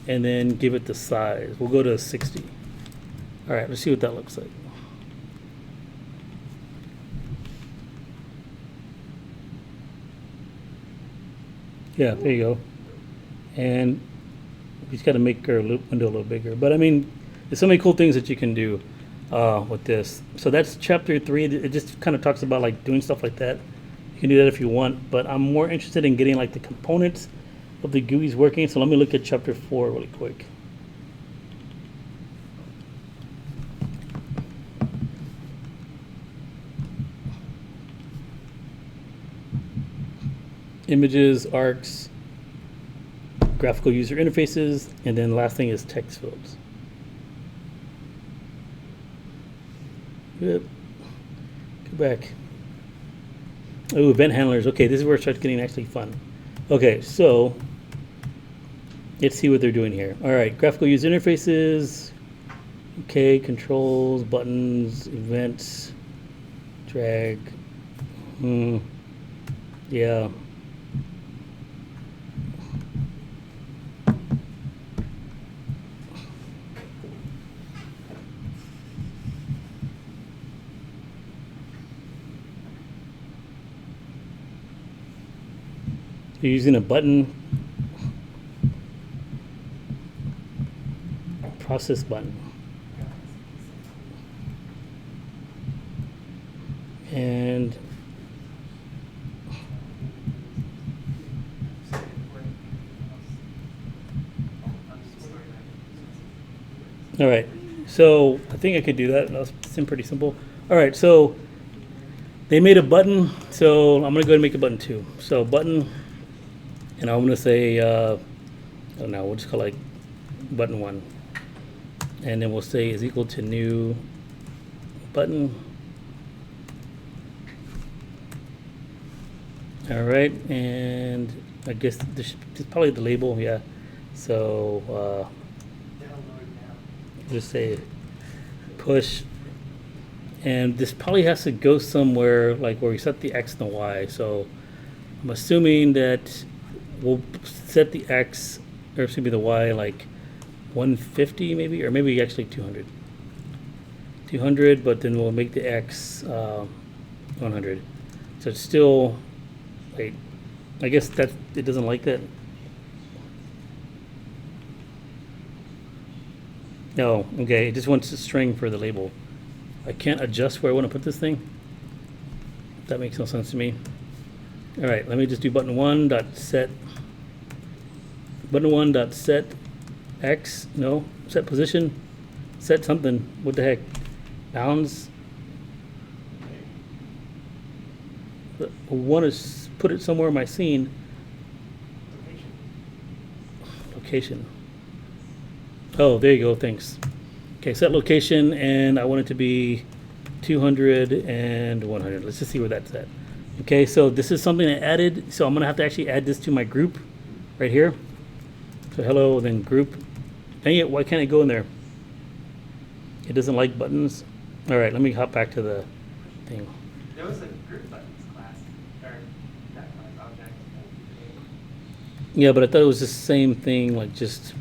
And then give it the size. We'll go to 60. All right, let's see what that looks like. Yeah, there you go. And we just got to make our window a little bigger. But I mean, there's so many cool things that you can do with this. So that's chapter 3. It just kind of talks about like doing stuff like that. You can do that if you want, but I'm more interested in getting like the components of the GUIs working. So let me look at chapter 4 really quick. Images, arcs, graphical user interfaces, and then the last thing is text fields. Good. Go back. Oh, event handlers. Okay, this is where it starts getting actually fun. Okay, so let's see what they're doing here. All right, graphical user interfaces. Okay, controls, buttons, events, drag. Yeah. You're using a button, process button, and all right. So I think I could do that. That seemed pretty simple. All right. So they made a button. So I'm gonna go ahead and make a button too. So button. And I'm going to say, I don't know, we'll just call it like button 1. And then we'll say is equal to new button. All right, and I guess this is probably the label, yeah. So just say push. And this probably has to go somewhere like where we set the X and the Y. So I'm assuming that we'll set the X, or excuse me, the Y like 150 maybe, or maybe actually 200. 200, but then we'll make the X 100. So it's still, wait, I guess that it doesn't like that. No, okay, it just wants a string for the label. I can't adjust where I want to put this thing. That makes no sense to me. All right, let me just do button 1 dot set. Button 1 dot set X, no, set position, set something. What the heck? Bounds. I want to put it somewhere in my scene. Location. Oh, there you go. Thanks. Okay, set location, and I want it to be 200 and 100. Let's just see where that's at. Okay, so this is something I added. So I'm gonna have to actually add this to my group right here. So hello, then group. Dang it, why can't it go in there? It doesn't like buttons. All right, let me hop back to the thing. There was a group buttons class, or that class object. Yeah, but I thought it was the same thing, like just.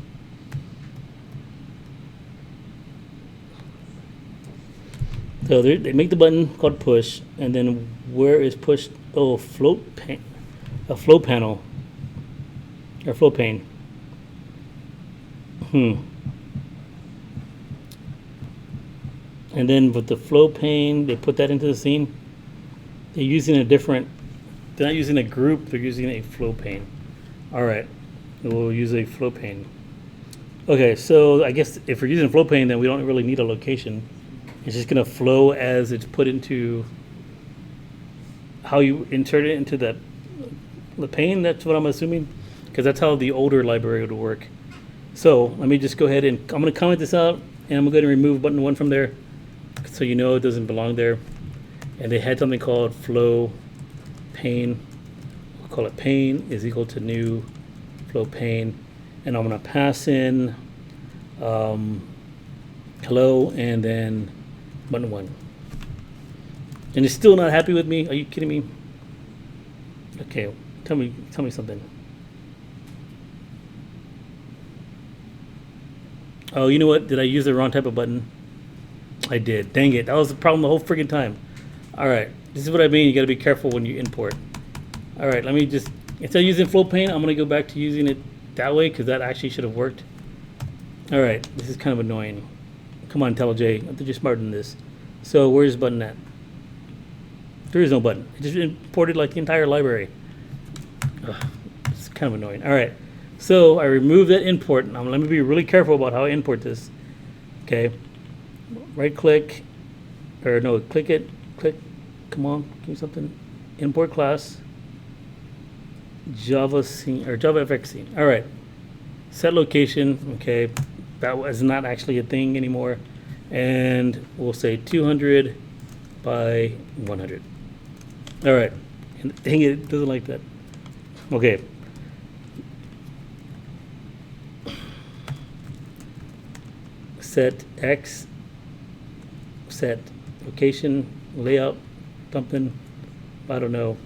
So they make the button called push, and then where is push? Oh, a float panel, or float pane. And then with the flow pane, they put that into the scene. They're using a different. They're not using a group. They're using a flow pane. All right, we'll use a flow pane. Okay, so I guess if we're using flow pane, then we don't really need a location. It's just gonna flow as it's put into how you insert it into the pane. That's what I'm assuming, because that's how the older library would work. So let me just go ahead and I'm gonna comment this out, and I'm gonna remove button 1 from there, so you know it doesn't belong there. And they had something called flow pane. We'll call it pane is equal to new flow pane. And I'm going to pass in hello and then button 1. And it's still not happy with me? Are you kidding me? Okay, tell me something. Oh, you know what? Did I use the wrong type of button? I did. Dang it. That was the problem the whole freaking time. All right. This is what I mean. You got to be careful when you import. All right. Let me just, instead of using flow pane, I'm going to go back to using it that way because that actually should have worked. All right. This is kind of annoying. Come on, IntelliJ. I think you're smarter than this. So where's the button at? There is no button. It just imported like the entire library. Ugh, it's kind of annoying. All right. So I removed that import. Now let me be really careful about how I import this. Okay. Right click, or no, click it, click, come on, give me something. Import class, Java scene, or JavaFX scene. All right. Set location, okay. That was not actually a thing anymore. And we'll say 200 by 100. All right. And dang it doesn't like that. Okay. Set X, set location, layout, something. I don't know.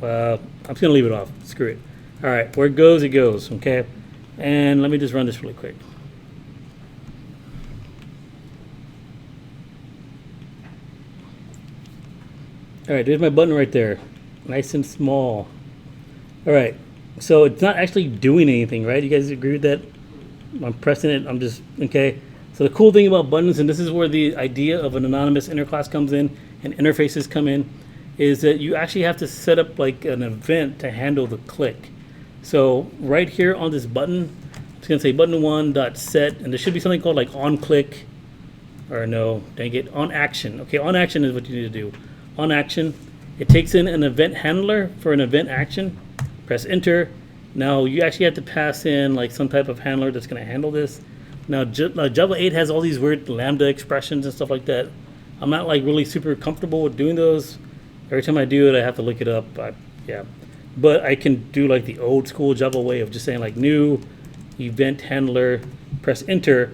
I'm just gonna leave it off. Screw it. All right, where it goes, it goes. Okay. And let me just run this really quick. All right, there's my button right there, nice and small. All right, so it's not actually doing anything, right? You guys agree with that? I'm pressing it. I'm just okay. So the cool thing about buttons, and this is where the idea of an anonymous inner class comes in and interfaces come in, is that you actually have to set up like an event to handle the click. So right here on this button, it's gonna say button1.set, and there should be something called like on click, or no, dang it, on action. Okay, on action is what you need to do. On action, it takes in an event handler for an event action. Press enter. Now you actually have to pass in like some type of handler that's gonna handle this. Now Java 8 has all these weird lambda expressions and stuff like that. I'm not like really super comfortable with doing those. Every time I do it, I have to look it up. Yeah, but I can do like the old school Java way of just saying like new event handler, press enter.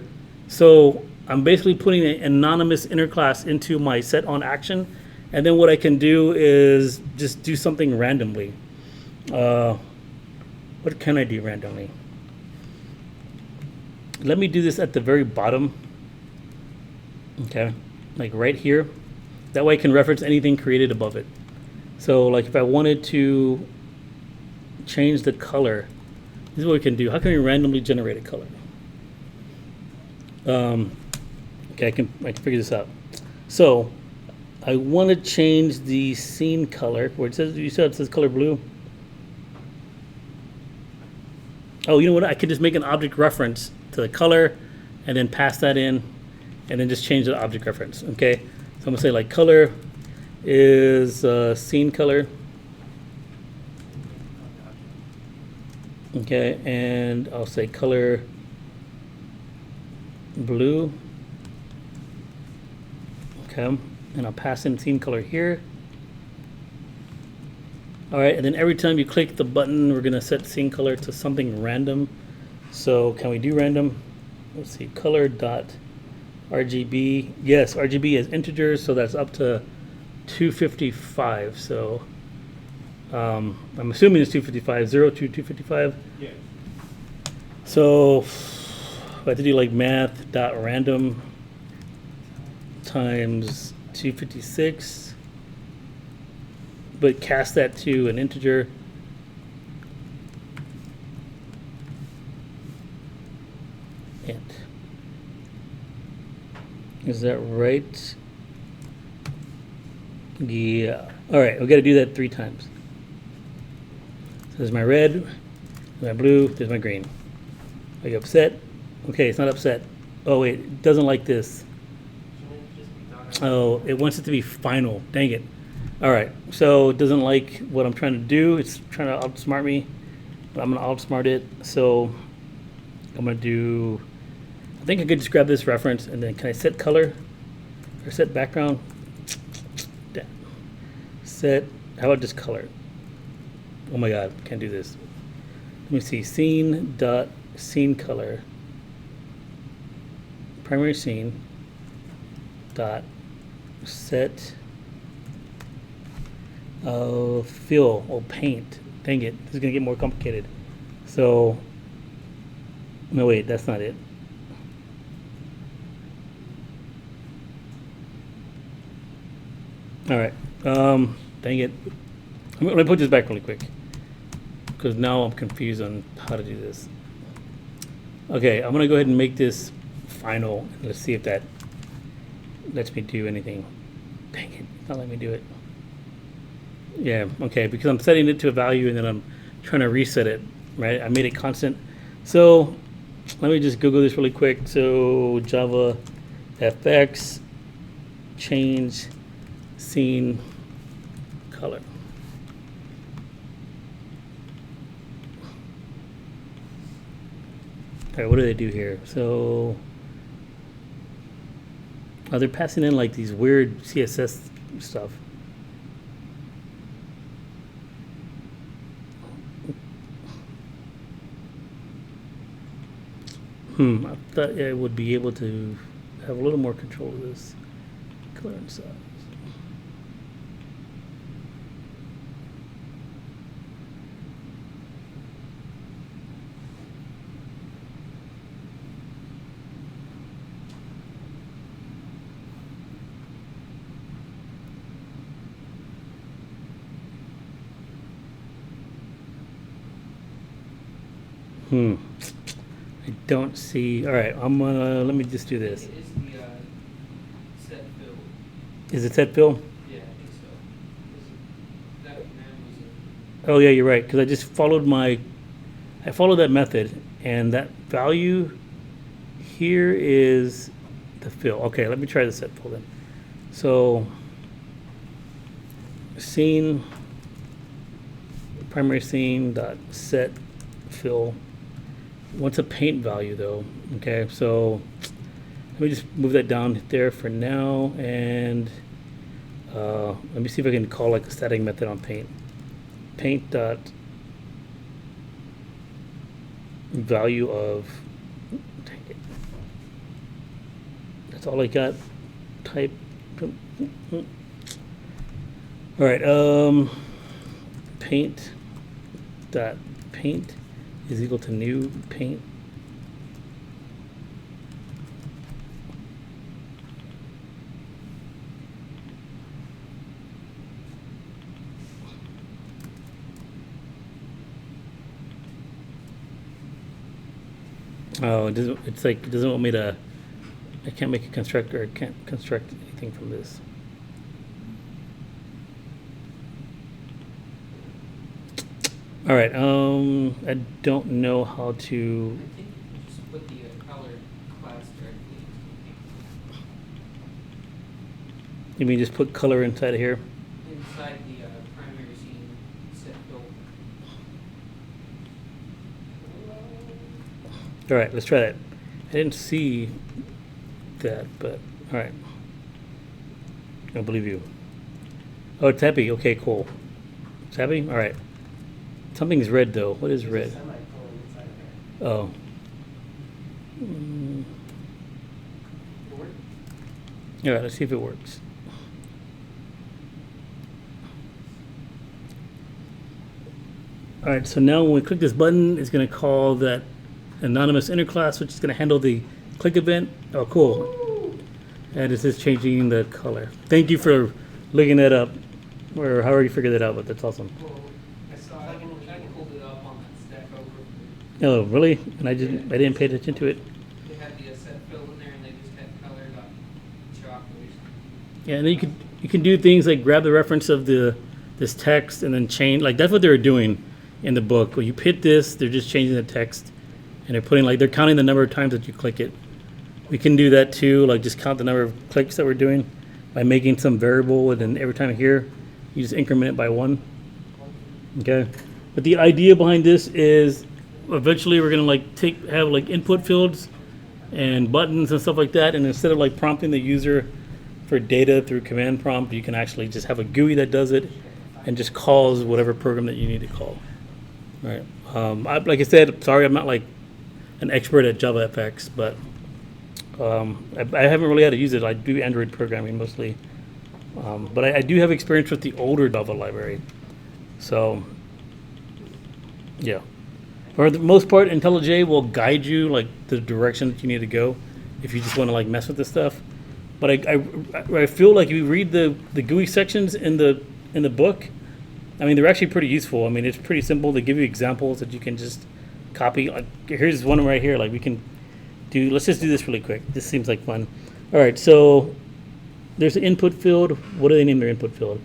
So I'm basically putting an anonymous inner class into my set on action, and then what I can do is just do something randomly. What can I do randomly? Let me do this at the very bottom. Okay, like right here. That way I can reference anything created above it. So like if I wanted to change the color, this is what we can do. How can we randomly generate a color? Okay, I can figure this out. So I want to change the scene color where it says, you said it says color blue. Oh, you know what? I could just make an object reference to the color and then pass that in and then just change the object reference. Okay, so I'm gonna say like color is scene color. Okay, and I'll say color blue. Okay, and I'll pass in scene color here. All right, and then every time you click the button, we're gonna set scene color to something random. So can we do random? Let's see, color dot RGB. Yes, RGB is integers, so that's up to 255. So I'm assuming it's 255, 0 to 255. Yeah. So I have to do like math dot random times 256. But cast that to an integer. Int. Is that right? Yeah. All right, we got to do that 3 times. So there's my red, my blue, there's my green. Are you upset? Okay, it's not upset. Oh wait, it doesn't like this. Shouldn't it just be done? Oh, it wants it to be final. Dang it. All right, so it doesn't like what I'm trying to do. It's trying to outsmart me, but I'm gonna outsmart it. So I'm gonna do, I think I could just grab this reference and then can I set color? or set background. Damn. Set, how about just color? Oh my god, can't do this. Let me see, scene color, primary scene dot set fill or paint. Dang it, this is gonna get more complicated. So, no wait, that's not it. All right, dang it. Let me put this back really quick, because now I'm confused on how to do this. Okay, I'm gonna go ahead and make this final. Let's see if that lets me do anything. Dang it, not letting me do it. Yeah, okay, because I'm setting it to a value and then I'm trying to reset it, right? I made it constant. So let me just Google this really quick. So JavaFX change scene color. All right, what do they do here? So, oh, they're passing in like these weird CSS stuff. I thought I would be able to have a little more control of this color and size. I don't see. All right, I'm gonna let me just do this. It is the set fill. Is it set fill? Yeah, I think so. That command was Oh yeah, you're right. Because I just followed I followed that method, and that value here is the fill. Okay, let me try the set fill then. So scene primary scene dot set fill. What's a paint value though? Okay, so let me just move that down there for now, and let me see if I can call like a static method on paint. Paint dot value of, dang it. That's all I got. Type. All right. Paint dot paint is equal to new paint. Oh, it doesn't. It's like it doesn't want me to. I can't make a constructor. I can't construct anything from this. All right. I don't know how to. I think you just put the color class directly into the paint. You mean just put color inside of here? Inside the primary scene set fill. All right. Let's try that. I didn't see that, but all right. I believe you. Oh, it's happy. Okay, cool. It's happy. All right. Something's red though. What is red? Oh. All right, let's see if it works. All right, so now when we click this button, it's going to call that anonymous inner class, which is going to handle the click event. Oh, cool. And this is changing the color. Thank you for looking that up, or however you figured that out, but that's awesome. Well, I saw I pulled it up on that Stack Overflow. Oh, really? And I didn't pay attention to it. They had the set fill in there, and they just had color dot chalk. Yeah, and then you can do things like grab the reference of this text and then change. Like that's what they were doing in the book. When you hit this, they're just changing the text, and they're putting they're counting the number of times that you click it. We can do that too, like just count the number of clicks that we're doing by making some variable, and then every time here, you just increment it by 1. Okay, but the idea behind this is eventually we're gonna have input fields and buttons and stuff like that, and instead of prompting the user for data through command prompt, you can actually just have a GUI that does it and just calls whatever program that you need to call. Right. Like I said, sorry, I'm not like an expert at JavaFX, but I haven't really had to use it. I do Android programming mostly. But I do have experience with the older Java library. So, yeah. For the most part, IntelliJ will guide you like the direction that you need to go if you just want to like mess with this stuff. But I feel like if you read the GUI sections in the book, I mean, they're actually pretty useful. I mean, it's pretty simple. They give you examples that you can just copy. Like, here's one right here. Like we can do, let's just do this really quick. This seems like fun. All right, so there's an input field. What do they name their input field?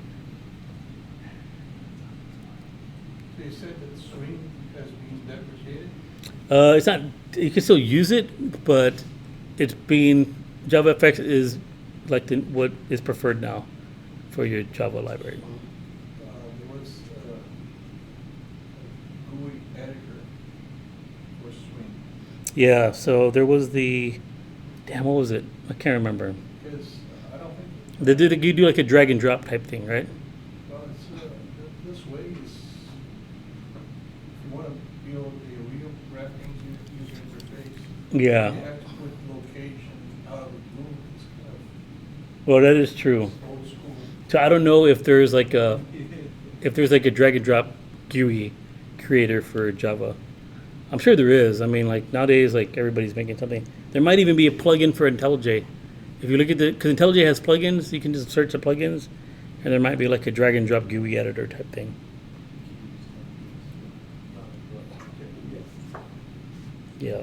They said that string has been deprecated. It's not, you can still use it, but it's being, JavaFX is like what is preferred now for your Java library. There was a GUI editor for string. Yeah, so there was the, damn, what was it? I can't remember. Because I don't think, You do like a drag and drop type thing, right? well, it's, this way is, if you want to build a real graphical user interface, Yeah. you have to put location out of the blue. It's kind Well, that is true. of old school. So I don't know if there's like a drag and drop GUI creator for Java. I'm sure there is. I mean, like nowadays, like everybody's making something. There might even be a plugin for IntelliJ. If you look at because IntelliJ has plugins, you can just search the plugins, and there might be like a drag and drop GUI editor type thing. Yeah.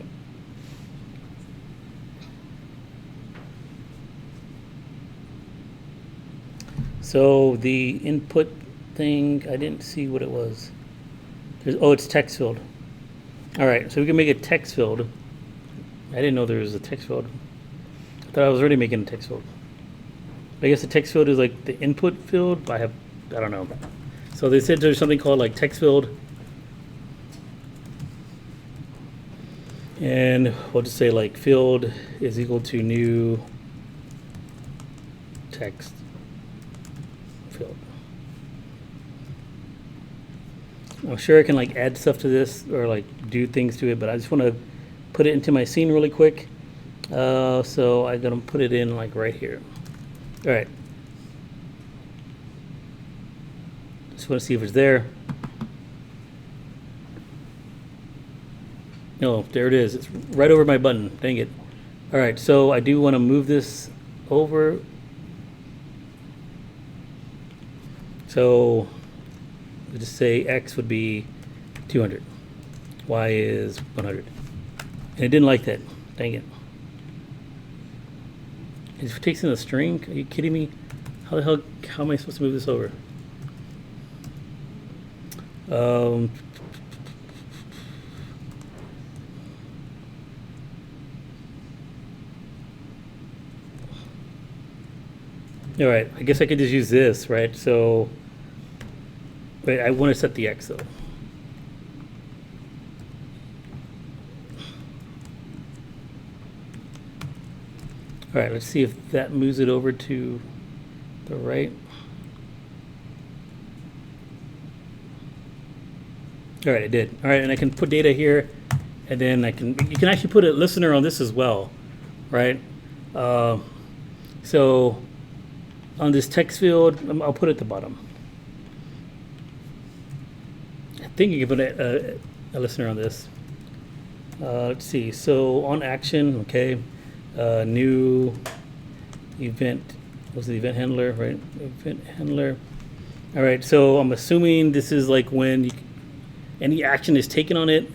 So the input thing, I didn't see what it was. It's text field. All right, so we can make a text field. I didn't know there was a text field. I thought I was already making a text field. I guess the text field is like the input field. I don't know. So they said there's something called like text field. And we'll just say like field is equal to new text field. I'm sure I can like add stuff to this or like do things to it, but I just want to put it into my scene really quick. So I'm gonna put it in like right here. All right. Just want to see if it's there. No, there it is. It's right over my button. Dang it. All right, so I do want to move this over. So we'll just say X would be 200. Y is 100. And it didn't like that. Dang it. It takes in a string? Are you kidding me? How the hell, how am I supposed to move this over? All right, I guess I could just use this, right? So, wait, I want to set the X though. All right, let's see if that moves it over to the right. All right, it did. All right, and I can put data here, and then you can actually put a listener on this as well, right? So on this text field, I'll put it at the bottom. I think you can put a listener on this. Let's see, so on action, okay. New event, what's the event handler, right? Event handler. All right, so I'm assuming this is like when any action is taken on it.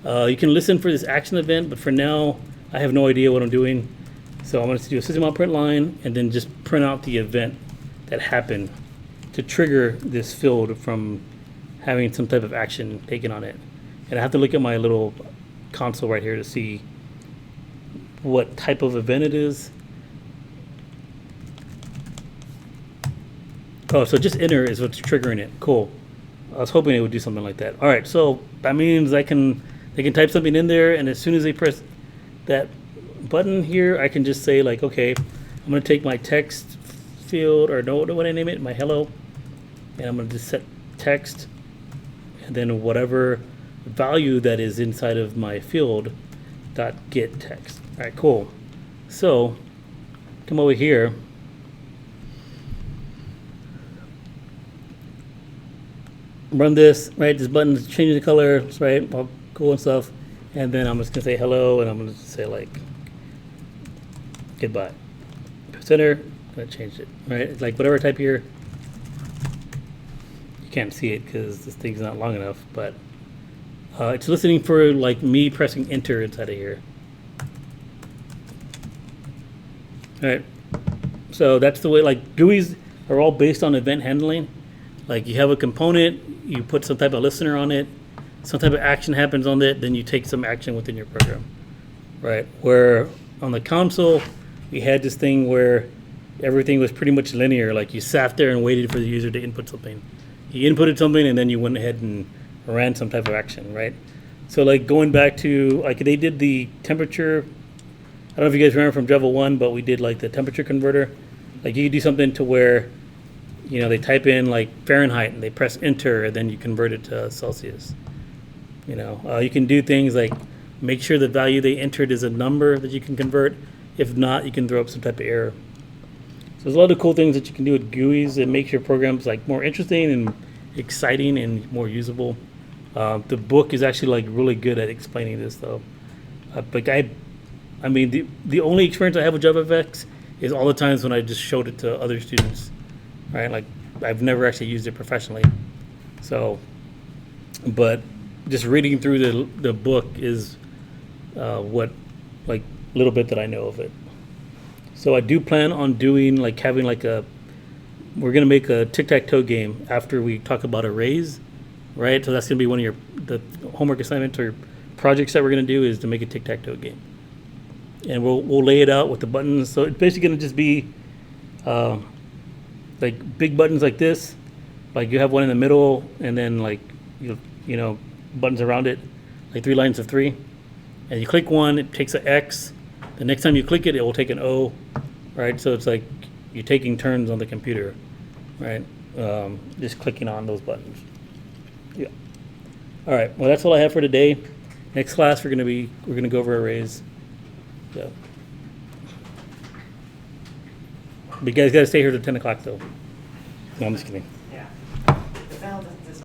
You can listen for this action event, but for now, I have no idea what I'm doing. So I'm going to do a system.out.println line and then just print out the event that happened to trigger this field from having some type of action taken on it. And I have to look at my little console right here to see what type of event it is. Oh, so just enter is what's triggering it. Cool. I was hoping it would do something like that. All right, so that means they can type something in there, and as soon as they press that button here, I can just say like, okay, I'm gonna take my text field, or no, what do I name it? My hello, and I'm gonna just set text, and then whatever value that is inside of my field dot get text. All right, cool. So come over here. Run this, right? This button is changing the colors, right? All cool and stuff. And then I'm just gonna say hello, and I'm gonna say like goodbye. Center, I changed it, right? It's like whatever I type here. You can't see it because this thing's not long enough, but it's listening for like me pressing enter inside of here. All right. So that's the way, like GUIs are all based on event handling. Like you have a component, you put some type of listener on it, some type of action happens on it, then you take some action within your program, right? Where on the console, we had this thing where everything was pretty much linear. Like you sat there and waited for the user to input something. He inputted something and then you went ahead and ran some type of action, right? So like going back to, like they did the temperature, I don't know if you guys remember from Java 1, but we did like the temperature converter. Like you could do something to where, you know, they type in like Fahrenheit and they press enter and then you convert it to Celsius. You know, you can do things like make sure the value they entered is a number that you can convert. If not, you can throw up some type of error. So there's a lot of cool things that you can do with GUIs that makes your programs like more interesting and exciting and more usable. The book is actually like really good at explaining this though. Like I mean, the only experience I have with JavaFX is all the times when I just showed it to other students, right? Like I've never actually used it professionally. So, but just reading through the book is what, like, little bit that I know of it. So I do plan on doing, like, having like we're gonna make a tic-tac-toe game after we talk about arrays, right? So that's gonna be one of the homework assignments or projects that we're gonna do is to make a tic-tac-toe game. And we'll lay it out with the buttons. So it's basically gonna just be like big buttons like this. Like you have one in the middle and then like, you know, buttons around it, like 3 lines of 3. And you click one, it takes an X. The next time you click it, it will take an O, right? So it's like you're taking turns on the computer, right? Just clicking on those buttons. Yeah. All right. Well, that's all I have for today. Next class, we're gonna go over arrays. Yeah. But you guys got to stay here till 10 o'clock, though. No, I'm just kidding.